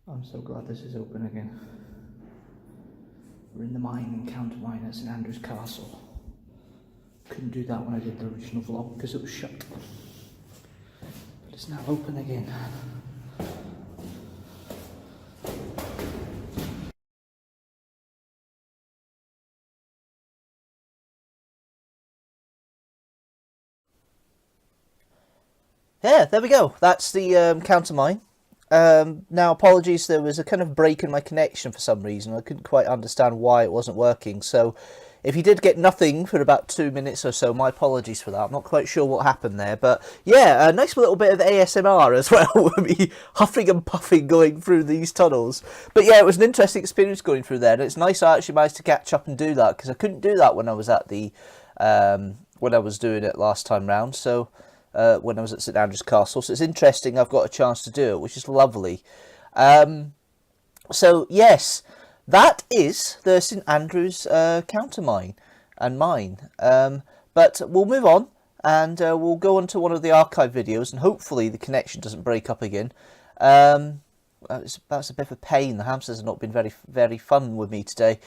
I'm so glad this is open again. We're in the mine in Countermine at St Andrew's Castle. Couldn't do that when I did the original vlog because it was shut. But it's now open again. Yeah, there we go. That's the Countermine. Now, apologies, there was a kind of break in my connection for some reason. I couldn't quite understand why it wasn't working. So, if you did get nothing for about 2 minutes or so, my apologies for that. I'm not quite sure what happened there. But, yeah, a nice little bit of ASMR as well, with me huffing and puffing going through these tunnels. But, yeah, it was an interesting experience going through there. And it's nice I actually managed to catch up and do that, because I couldn't do that when I was at the... when I was doing it last time round. So... when I was at St Andrew's Castle, so it's interesting I've got a chance to do it, which is lovely. So yes, that is the St Andrew's Countermine and mine. But we'll move on, and we'll go on to one of the archive videos, and hopefully the connection doesn't break up again. That's a bit of a pain. The hamsters have not been very fun with me today.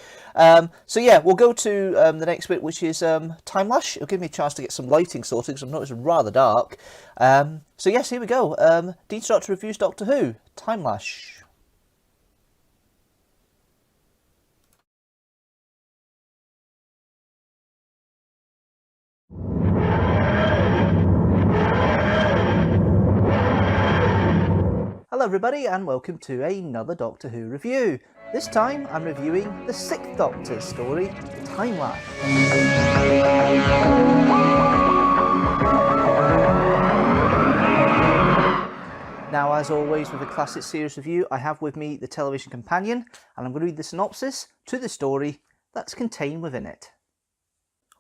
So yeah, we'll go to the next bit, which is Timelash. It'll give me a chance to get some lighting sorted, because I've noticed it's rather dark. So yes, here we go. Deanstructor reviews Doctor Who, Timelash. Hello everybody, and welcome to another Doctor Who review. This time I'm reviewing the 6th Doctor's story, Timelash. Now, as always with a classic series review, I have with me the television companion, and I'm going to read the synopsis to the story that's contained within it.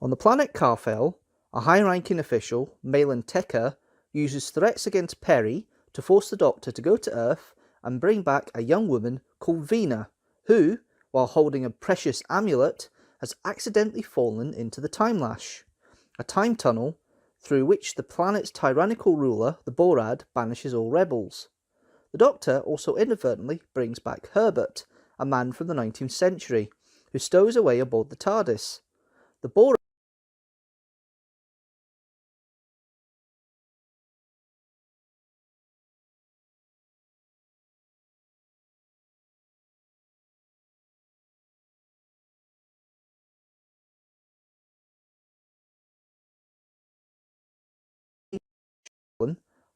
On the planet Carfel, a high-ranking official, Malin Tekka, uses threats against Perry to force the Doctor to go to Earth and bring back a young woman called Vina, who, while holding a precious amulet, has accidentally fallen into the Timelash, a time tunnel through which the planet's tyrannical ruler, the Borad, banishes all rebels. The Doctor also inadvertently brings back Herbert, a man from the 19th century, who stows away aboard the TARDIS. The Borad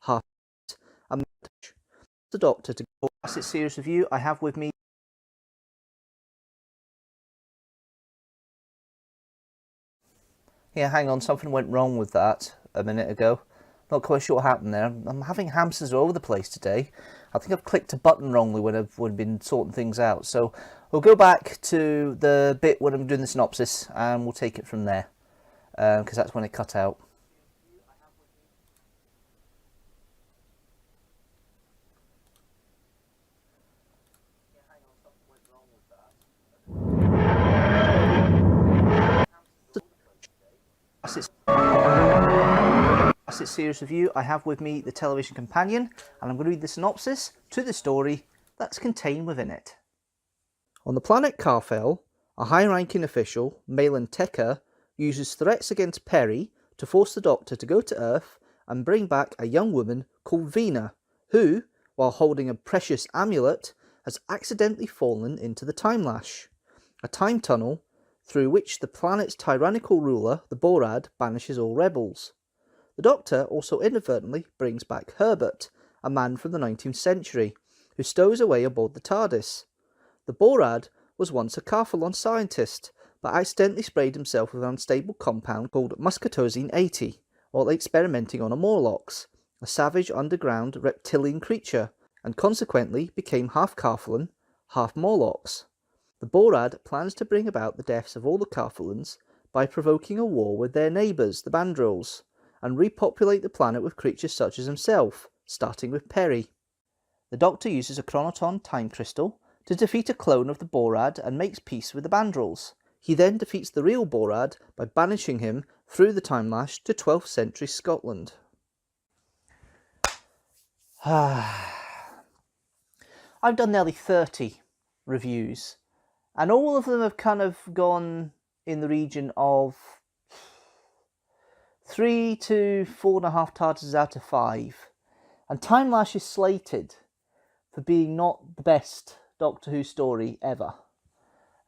half and the Doctor to go past its series review. I have with me hang on, something went wrong with that a minute ago. Not quite sure what happened there. I'm having hamsters all over the place today. I think I've clicked a button wrongly when I've been sorting things out. So we'll go back to the bit when I'm doing the synopsis and we'll take it from there, because that's when it cut out. That's its series review. I have with me the television companion, and I'm going to read the synopsis to the story that's contained within it. On the planet Carfel, a high-ranking official, Malin Tekka, uses threats against Perry to force the Doctor to go to Earth and bring back a young woman called Vina, who, while holding a precious amulet, has accidentally fallen into the Timelash, a time tunnel through which the planet's tyrannical ruler, the Borad, banishes all rebels. The Doctor also inadvertently brings back Herbert, a man from the 19th century, who stows away aboard the TARDIS. The Borad was once a Carphalon scientist, but accidentally sprayed himself with an unstable compound called Muscatosine 80, while experimenting on a Morlox, a savage underground reptilian creature, and consequently became half Carphalon, half Morlox. The Borad plans to bring about the deaths of all the Carphalons by provoking a war with their neighbours, the Bandrils, and repopulate the planet with creatures such as himself, starting with Perry. The Doctor uses a Chronoton time crystal to defeat a clone of the Borad and makes peace with the Bandrils. He then defeats the real Borad by banishing him through the Timelash to 12th century Scotland. I've done nearly 30 reviews, and all of them have kind of gone in the region of 3 to 4.5 TARDISes out of 5. And Timelash is slated for being not the best Doctor Who story ever.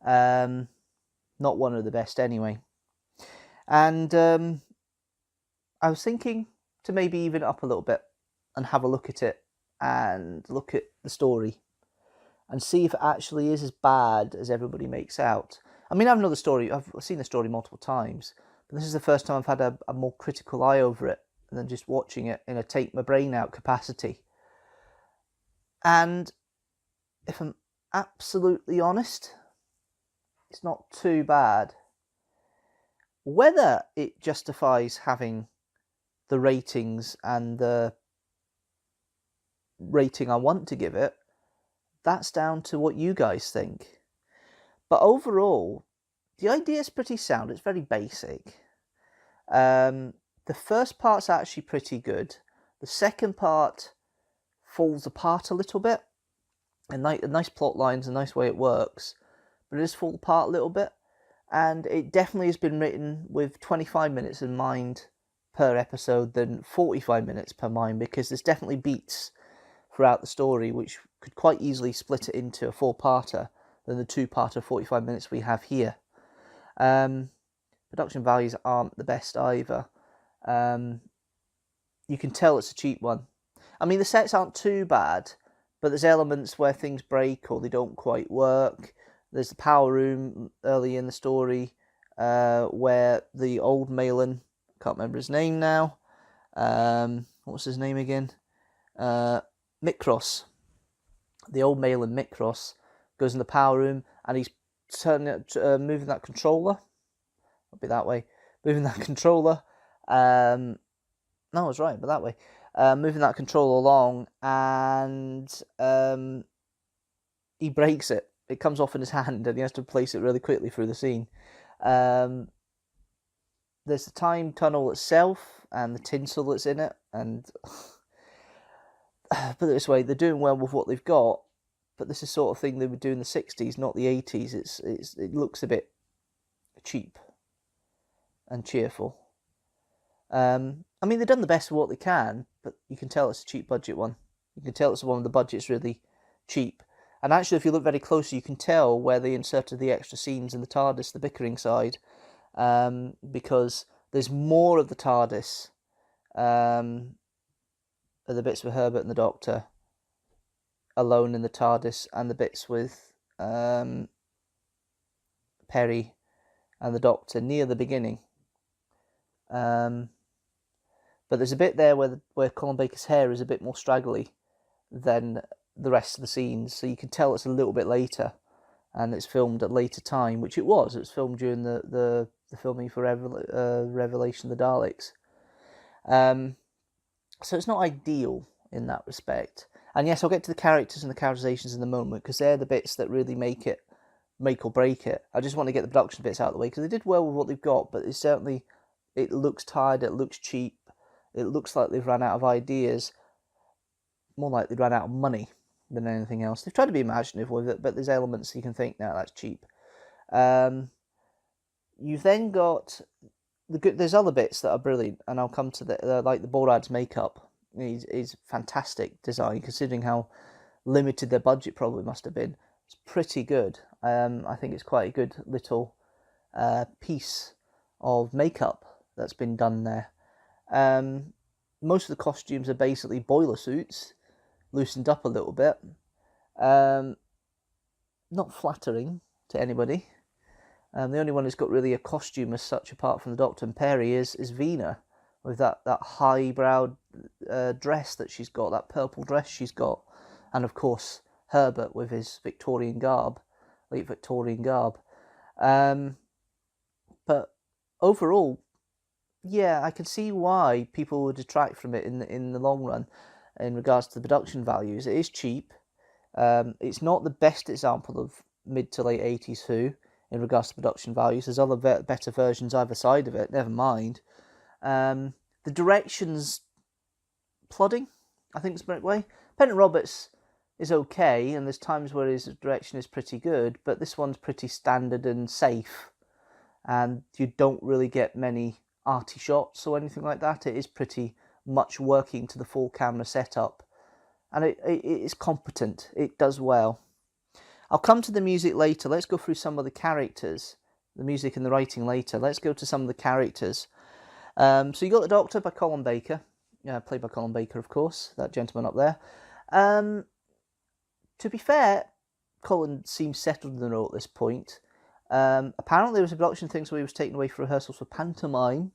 Not one of the best anyway. And I was thinking to maybe even up a little bit and have a look at it and look at the story and see if it actually is as bad as everybody makes out. I mean, I've seen the story multiple times, but this is the first time I've had a more critical eye over it than just watching it in a take my brain out capacity. And if I'm absolutely honest, it's not too bad. Whether it justifies having the ratings and the rating I want to give it, that's down to what you guys think. But overall, the idea is pretty sound. It's very basic. The first part's actually pretty good. The second part falls apart a little bit. A nice plot lines, a nice way it works, but it does fall apart a little bit. And it definitely has been written with 25 minutes in mind per episode than 45 minutes per mind, because there's definitely beats throughout the story which could quite easily split it into a 4-parter than the 2-parter 45 minutes we have here. Production values aren't the best either. You can tell it's a cheap one. I mean, the sets aren't too bad, but there's elements where things break or they don't quite work. There's the power room early in the story where the old Malin, can't remember his name now, what's his name again? Mikros. The old Malin Mikros goes in the power room and he's moving that controller. It'll be that way. Moving that controller. No, I was right, but that way. Moving that controller along, and he breaks it. It comes off in his hand, and he has to replace it really quickly through the scene. There's there's the time tunnel itself and the tinsel that's in it, and put it this way, they're doing well with what they've got, but this is the sort of thing they would do in the 60s, not the 80s. It looks a bit cheap and cheerful. I mean, they've done the best of what they can, but you can tell it's a cheap budget one. You can tell it's one of the budget's really cheap. And actually, if you look very closely, you can tell where they inserted the extra scenes in the TARDIS, the bickering side, because there's more of the TARDIS, of the bits with Herbert and the Doctor alone in the TARDIS, and the bits with Perry and the Doctor near the beginning. But there's a bit there where Colin Baker's hair is a bit more straggly than the rest of the scenes, so you can tell it's a little bit later, and it's filmed at a later time, which it was. It was filmed during the filming for Revelation of the Daleks. So it's not ideal in that respect. And yes, I'll get to the characters and the characterizations in a moment, because they're the bits that really make or break it. I just want to get the production bits out of the way, because they did well with what they've got, but it looks tired, it looks cheap, it looks like they've run out of ideas, more like they've run out of money than anything else. They've tried to be imaginative with it, but there's elements you can think, now that's cheap. You've then got there's other bits that are brilliant, and I'll come to like the Borad's makeup is fantastic design, considering how limited their budget probably must have been. It's pretty good. I think it's quite a good little piece of makeup that's been done there. Most of the costumes are basically boiler suits, loosened up a little bit. Not flattering to anybody. The only one who's got really a costume as such, apart from the Doctor and Perry, is Vina, with that high-browed dress that she's got, that purple dress she's got, and of course Herbert with his Victorian garb, late Victorian garb. But overall, yeah, I can see why people would detract from it in the long run in regards to the production values. It is cheap. It's not the best example of mid to late 80s Who in regards to production values. There's other better versions either side of it, never mind. The direction's plodding, I think is the right way. Penn Roberts is okay, and there's times where his direction is pretty good, but this one's pretty standard and safe, and you don't really get many arty shots or anything like that. It is pretty much working to the full camera setup, and it is competent. It does well. I'll come to the music later. Let's go through some of the characters, the music and the writing later. Let's go to some of the characters. So you got the Doctor by Colin Baker, played by Colin Baker, of course, that gentleman up there. To be fair, Colin seems settled in the role at this point. Apparently there was a production thing where he was taken away for rehearsals for pantomime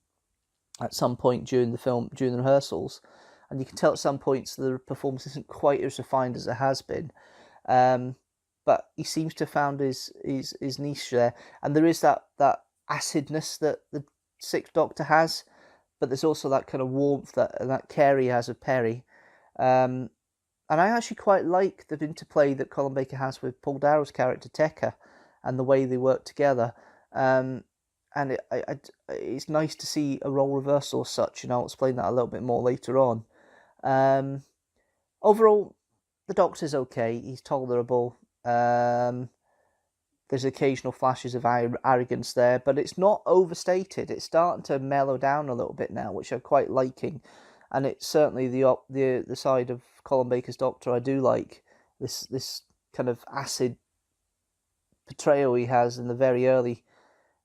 at some point during the rehearsals, and you can tell at some points the performance isn't quite as refined as it has been. But he seems to have found his niche there, and there is that acidness that the Sixth Doctor has, but there's also that kind of warmth that Carey has of Perry. And I actually quite like the interplay that Colin Baker has with Paul Darrow's character Tekka, and the way they work together. And it's nice to see a role reversal as such, and I'll explain that a little bit more later on. Overall, the Doctor's okay. He's tolerable. There's occasional flashes of arrogance there, but it's not overstated. It's starting to mellow down a little bit now, which I'm quite liking. And it's certainly the side of Colin Baker's Doctor I do like. This kind of acid portrayal he has in the very early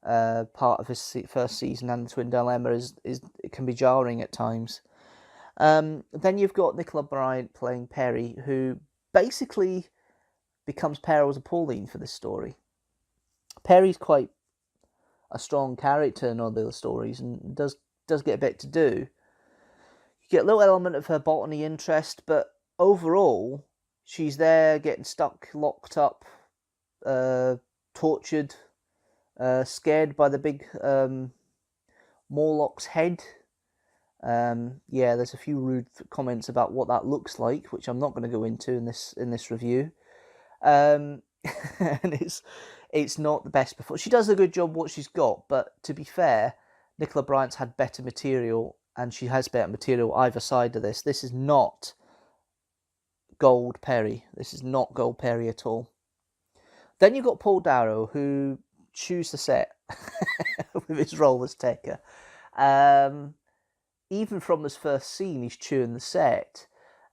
part of his first season, and the Twin Dilemma it can be jarring at times. Then you've got Nicola Bryant playing Perry, who basically becomes Perils of Pauline for this story. Perry's quite a strong character in all the other stories, and does get a bit to do. You get a little element of her botany interest, but overall, she's there getting stuck, locked up, tortured, scared by the big Morlock's head. There's a few rude comments about what that looks like, which I'm not going to go into in this review. And it's not the best before. She does a good job what she's got, but to be fair, Nicola Bryant's had better material, and she has better material either side of this. This is not Gold Perry. This is not Gold Perry at all. Then you've got Paul Darrow, who chews the set with his role as Tekker. Even from his first scene, he's chewing the set.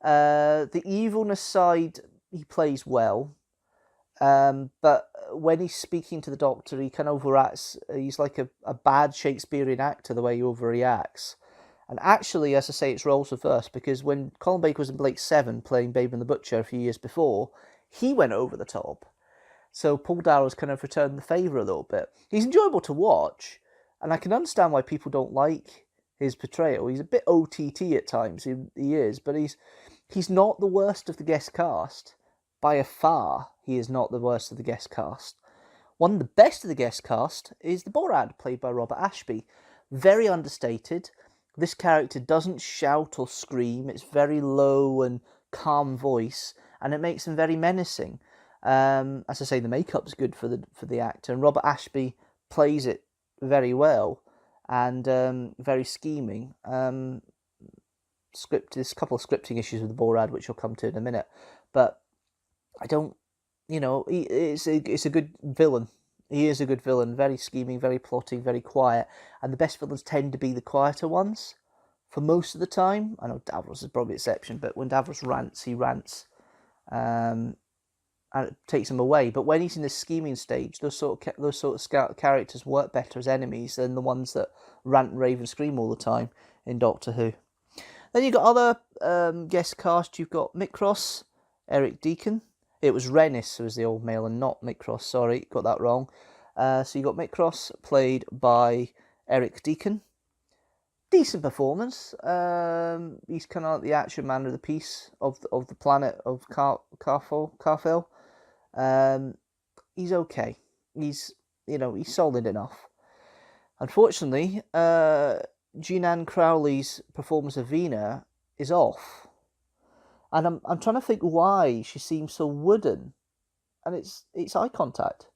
The evilness side, he plays well. But when he's speaking to the Doctor, he kind of overacts. He's like a bad Shakespearean actor, the way he overreacts. And actually, as I say, it's roles reversed, because when Colin Baker was in Blake 7 playing Babe and the Butcher a few years before, he went over the top. So Paul Darrow's kind of returned the favour a little bit. He's enjoyable to watch, and I can understand why people don't like his portrayal. He's a bit OTT at times, he is, but he's not the worst of the guest cast. By a far, he is not the worst of the guest cast. One of the best of the guest cast is the Borad, played by Robert Ashby. Very understated. This character doesn't shout or scream. It's very low and calm voice, and it makes him very menacing. As I say, the makeup's good for the actor, and Robert Ashby plays it very well, and very scheming. There's a couple of scripting issues with the Borad, which I'll come to in a minute, but I don't, it's a good villain. He is a good villain, very scheming, very plotting, very quiet, and the best villains tend to be the quieter ones for most of the time. I know Davros is probably an exception, but when Davros rants, he rants, and it takes him away. But when he's in the scheming stage, those sort of characters work better as enemies than the ones that rant and rave and scream all the time in Doctor Who. Then you've got other guest cast. You've got Mick Ross, Eric Deacon. It was Rennis who was the old male and not Mick Ross. Sorry, got that wrong. So you got Mick Ross, played by Eric Deacon. Decent performance. He's kind of like the action man of the piece of the planet of Carfell. He's okay. He's solid enough. Unfortunately, Jean-Anne Crowley's performance of Vina is off. And I'm trying to think why she seems so wooden. And it's eye contact.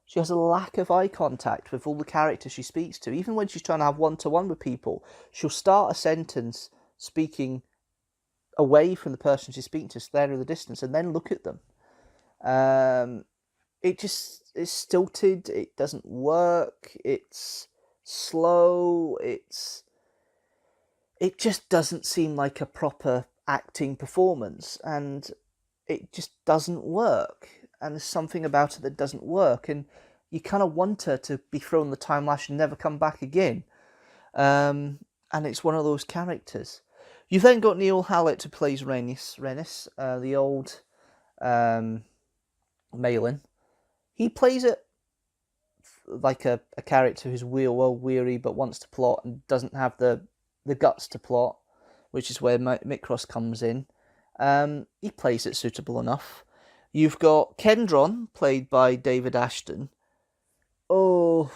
She has a lack of eye contact with all the characters she speaks to. Even when she's trying to have one-to-one with people, she'll start a sentence speaking away from the person she's speaking to, stare in the distance, and then look at them. It's stilted. It doesn't work. It's slow. It just doesn't seem like a proper acting performance, and it just doesn't work. And there's something about it that doesn't work, and you kind of want her to be thrown the time lash and never come back again. And it's one of those characters. You've then got Neil Hallett, who plays Rennis, the old Malin. He plays it like a character who's well weary but wants to plot and doesn't have the guts to plot, which is where Mick Ross comes in. He plays it suitable enough. You've got Kendron, played by David Ashton. He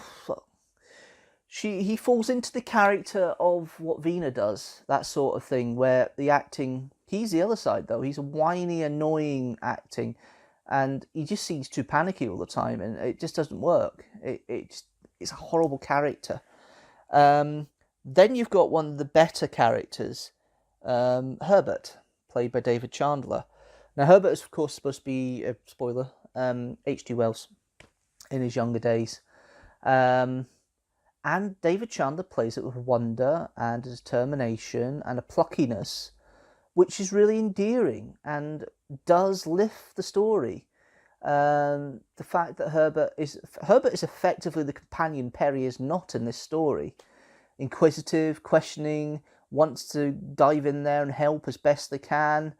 falls into the character of what Vina does, that sort of thing, where the acting, he's the other side though. He's a whiny, annoying acting, and he just seems too panicky all the time, and it just doesn't work. It's a horrible character. Then you've got one of the better characters, Herbert, played by David Chandler. Now, Herbert is, of course, supposed to be, a spoiler, H.G. Wells in his younger days. And David Chandler plays it with wonder and determination and a pluckiness, which is really endearing and does lift the story. The fact that Herbert is effectively the companion Perry is not in this story. Inquisitive, questioning, wants to dive in there and help as best they can.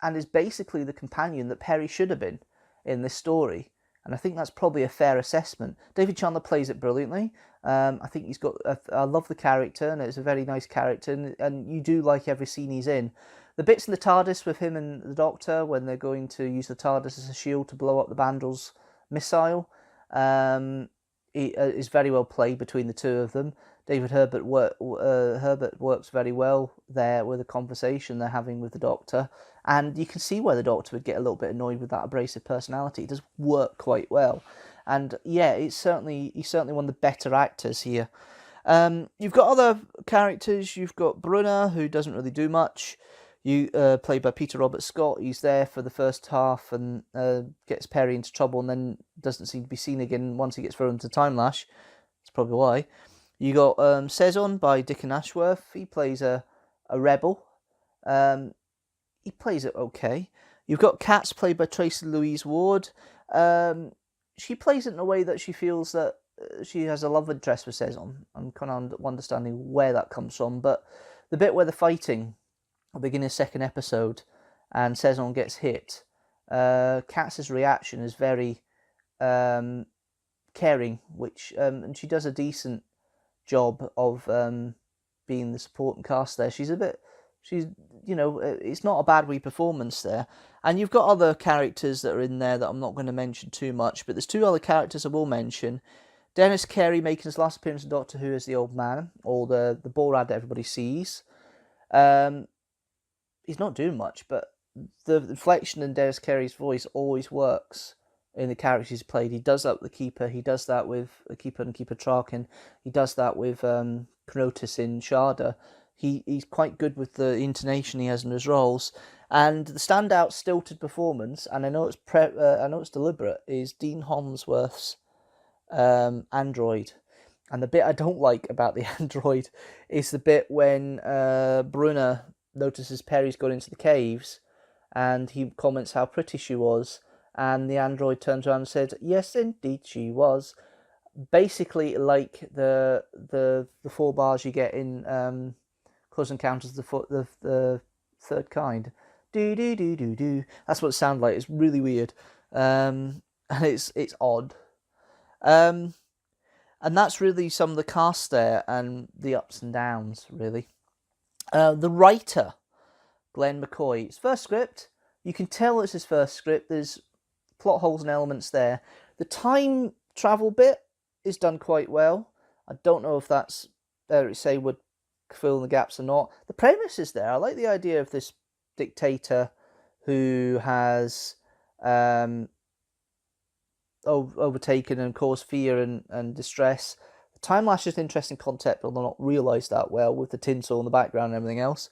And is basically the companion that Perry should have been in this story. And I think that's probably a fair assessment. David Chandler plays it brilliantly. I think he's got... I love the character, and it's a very nice character, and you do like every scene he's in. The bits in the TARDIS with him and the Doctor, when they're going to use the TARDIS as a shield to blow up the Bandrel's missile, is very well played between the two of them. Herbert works very well there with the conversation they're having with the Doctor, and you can see why the Doctor would get a little bit annoyed with that abrasive personality. It does work quite well, and yeah, he's certainly one of the better actors here. You've got other characters. You've got Brunner, who doesn't really do much. Played by Peter Robert Scott. He's there for the first half and gets Perry into trouble and then doesn't seem to be seen again once he gets thrown into Timelash. That's probably why. You got Saison by Dickon Ashworth. He plays a rebel. He plays it okay. You've got Katz, played by Tracy Louise Ward. She plays it in a way that she feels that she has a love interest with Saison. I'm kind of understanding where that comes from, but the bit where they're fighting at the beginning of the second episode and Saison gets hit, Katz's reaction is very caring, which and she does a decent job of being the supporting cast there. It's not a bad wee performance there. And you've got other characters that are in there that I'm not going to mention too much, but there's two other characters I will mention. Dennis Carey making his last appearance in Doctor Who as the old man, or the Borad that everybody sees. He's not doing much, but the inflection in Dennis Carey's voice always works in the characters he's played. He does that with the Keeper. He does that with the Keeper and Keeper Traken. He does that with Cronotis in Sharda. He's quite good with the intonation he has in his roles. And the standout stilted performance, and I know it's deliberate, is Dean Holmesworth's android. And the bit I don't like about the android is the bit when Brunner notices Perry's gone into the caves and he comments how pretty she was, and the android turns around and said, yes indeed she was. Basically like the 4 bars you get in Close Encounters of the Third Kind. Do do do do do. That's what it sounds like. It's really weird. And it's odd. And that's really some of the cast there and the ups and downs, really. The writer, Glenn McCoy, his first script, you can tell it's his first script. There's plot holes and elements there. The time travel bit is done quite well. I don't know if that's, would fill in the gaps or not. The premise is there. I like the idea of this dictator who has overtaken and caused fear and distress. Timelash is an interesting concept, although not realised that well with the tinsel in the background and everything else.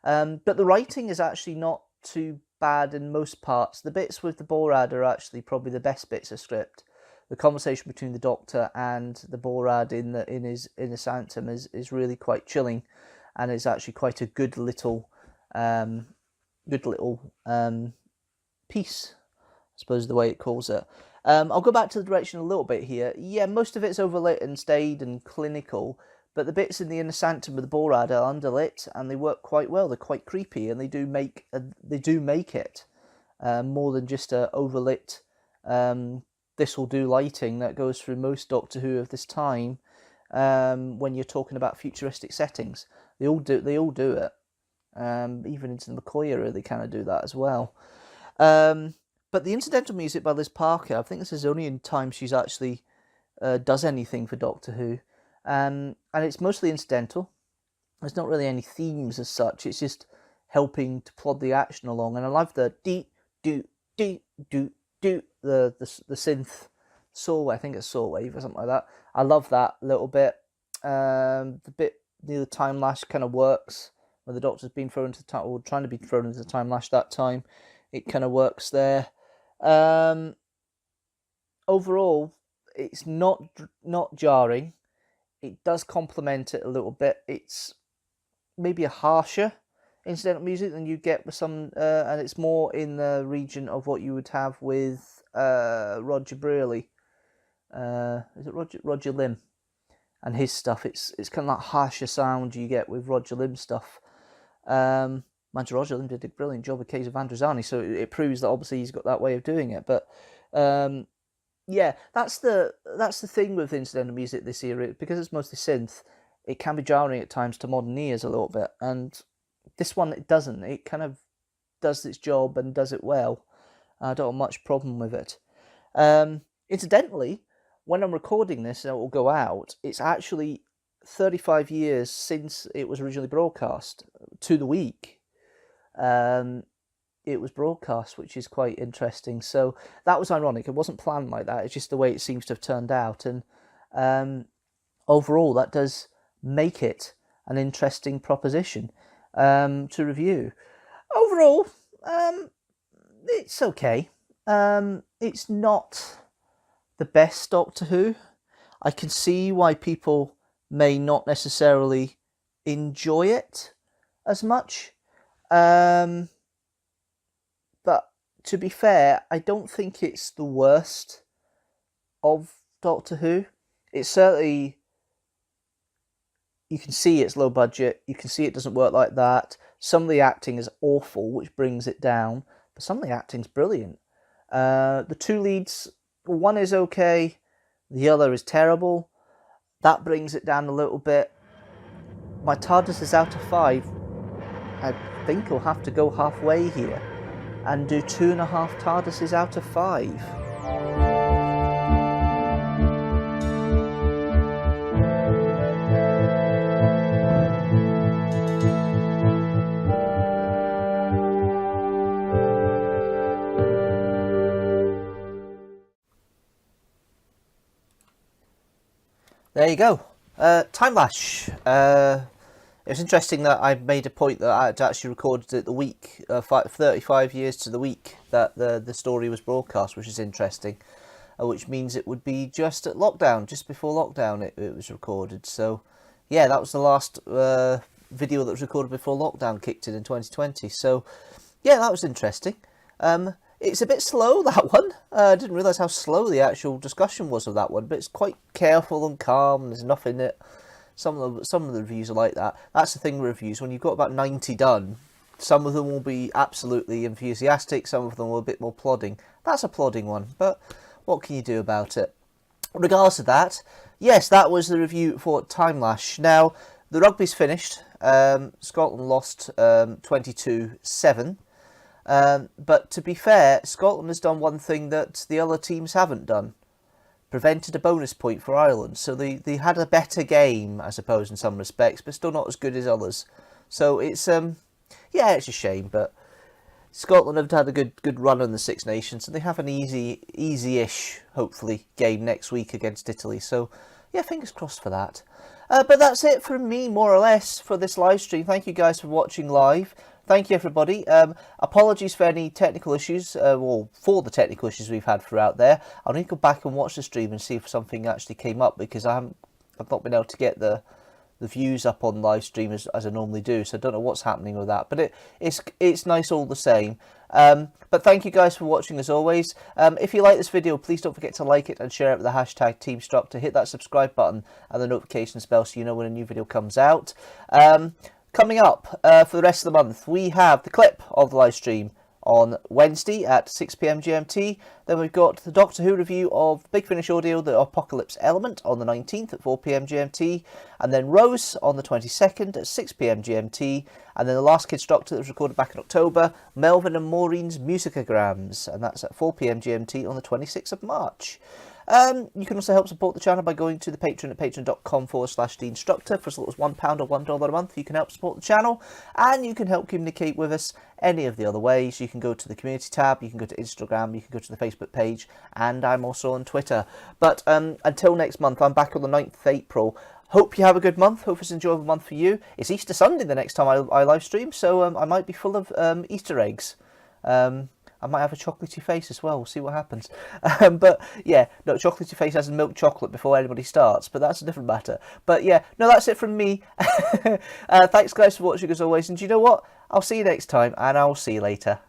But the writing is actually not too bad in most parts. The bits with the Borad are actually probably the best bits of script. The conversation between the Doctor and the Borad in his sanctum is really quite chilling, and it's actually quite a good little piece, I suppose the way it calls it. I'll go back to the direction a little bit here. Yeah, most of it's overlit and staid and clinical, but the bits in the inner sanctum with the Borad are underlit, and they work quite well. They're quite creepy, and they do make it more than just a overlit this will do lighting that goes through most Doctor Who of this time. When you're talking about futuristic settings, they all do it. Even into the McCoy era, they kind of do that as well. But the incidental music by Liz Parker, I think this is only in time she's actually does anything for Doctor Who. And it's mostly incidental. There's not really any themes as such. It's just helping to plod the action along. And I love the dee do dee do do the synth saw. I think it's saw wave or something like that. I love that little bit. The bit near the time lash kind of works where the Doctor's been thrown into the time, or trying to be thrown into the time lash that time. It kind of works there. Overall, it's not jarring. It does complement it a little bit. It's maybe a harsher incidental music than you get with some, and it's more in the region of what you would have with Roger Brearley. Is it Roger Lim and his stuff? It's kind of that harsher sound you get with Roger Lim stuff. Roger Lim did a brilliant job with Case of Androzani, so it proves that obviously he's got that way of doing it. But yeah, that's the thing with incidental music this era, because it's mostly synth. It can be jarring at times to modern ears a little bit, and this one it doesn't. It kind of does its job and does it well. I don't have much problem with it. Incidentally, when I'm recording this and it will go out, it's actually 35 years since it was originally broadcast, to the week. It was broadcast, which is quite interesting. So that was ironic. It wasn't planned like that. It's just the way it seems to have turned out. And overall, that does make it an interesting proposition to review. Overall, it's okay. It's not the best Doctor Who. I can see why people may not necessarily enjoy it as much. But to be fair, I don't think it's the worst of Doctor Who. It's certainly, you can see it's low budget, you can see it doesn't work like that. Some of the acting is awful, which brings it down, but some of the acting's brilliant. The two leads, one is okay, the other is terrible. That brings it down a little bit. My TARDIS is out of 5. I think I'll have to go halfway here and do 2.5 TARDISes out of 5. There you go. Timelash. It was interesting that I made a point that I had actually recorded it the week, 35 years to the week that the story was broadcast, which is interesting. Which means it would be just at lockdown, just before lockdown it was recorded. So, yeah, that was the last video that was recorded before lockdown kicked in 2020. So, yeah, that was interesting. It's a bit slow, that one. I didn't realise how slow the actual discussion was of that one, but it's quite careful and calm. There's enough in it. Some of the reviews are like that. That's the thing with reviews. When you've got about 90 done, some of them will be absolutely enthusiastic. Some of them will be a bit more plodding. That's a plodding one, but what can you do about it? Regardless of that, yes, that was the review for Timelash. Now, the rugby's finished. Scotland lost 22-7. But to be fair, Scotland has done one thing that the other teams haven't done. Prevented a bonus point for Ireland. So they had a better game, I suppose, in some respects, but still not as good as others. So it's, yeah, it's a shame, but Scotland have had a good run in the Six Nations, and they have an easy-ish, hopefully, game next week against Italy. So, yeah, fingers crossed for that. But that's it from me, more or less, for this live stream. Thank you guys for watching live. Thank you, everybody. Apologies for any technical issues, or for the technical issues we've had throughout there. I'll need to go back and watch the stream and see if something actually came up, because I've not been able to get the views up on live stream as I normally do, so I don't know what's happening with that. But it's nice all the same. But thank you guys for watching as always. If you like this video, please don't forget to like it and share it with the hashtag Teamstructor. Hit that subscribe button and the notifications bell so you know when a new video comes out. Coming up for the rest of the month, we have the clip of the live stream on Wednesday at 6 PM GMT. Then we've got the Doctor Who review of Big Finish Audio, The Apocalypse Element, on the 19th at 4 PM GMT. And then Rose on the 22nd at 6 PM GMT. And then the last Kidsstructor that was recorded back in October, Melvin and Maureen's Musicograms. And that's at 4 PM GMT on the 26th of March. You can also help support the channel by going to the Patreon at patreon.com/Deanstructor. For as little as £1 or $1 a month, you can help support the channel, and you can help communicate with us any of the other ways. You can go to the community tab, you can go to Instagram, you can go to the Facebook page, and I'm also on Twitter. But until next month, I'm back on the 9th of April. Hope you have a good month. Hope it's an enjoyable month for you. It's Easter Sunday the next time I live stream, so I might be full of Easter eggs. I might have a chocolatey face as well. We'll see what happens. But yeah, no, chocolatey face as in milk chocolate before anybody starts. But that's a different matter. But yeah, no, that's it from me. Thanks guys for watching as always. And you know what? I'll see you next time, and I'll see you later.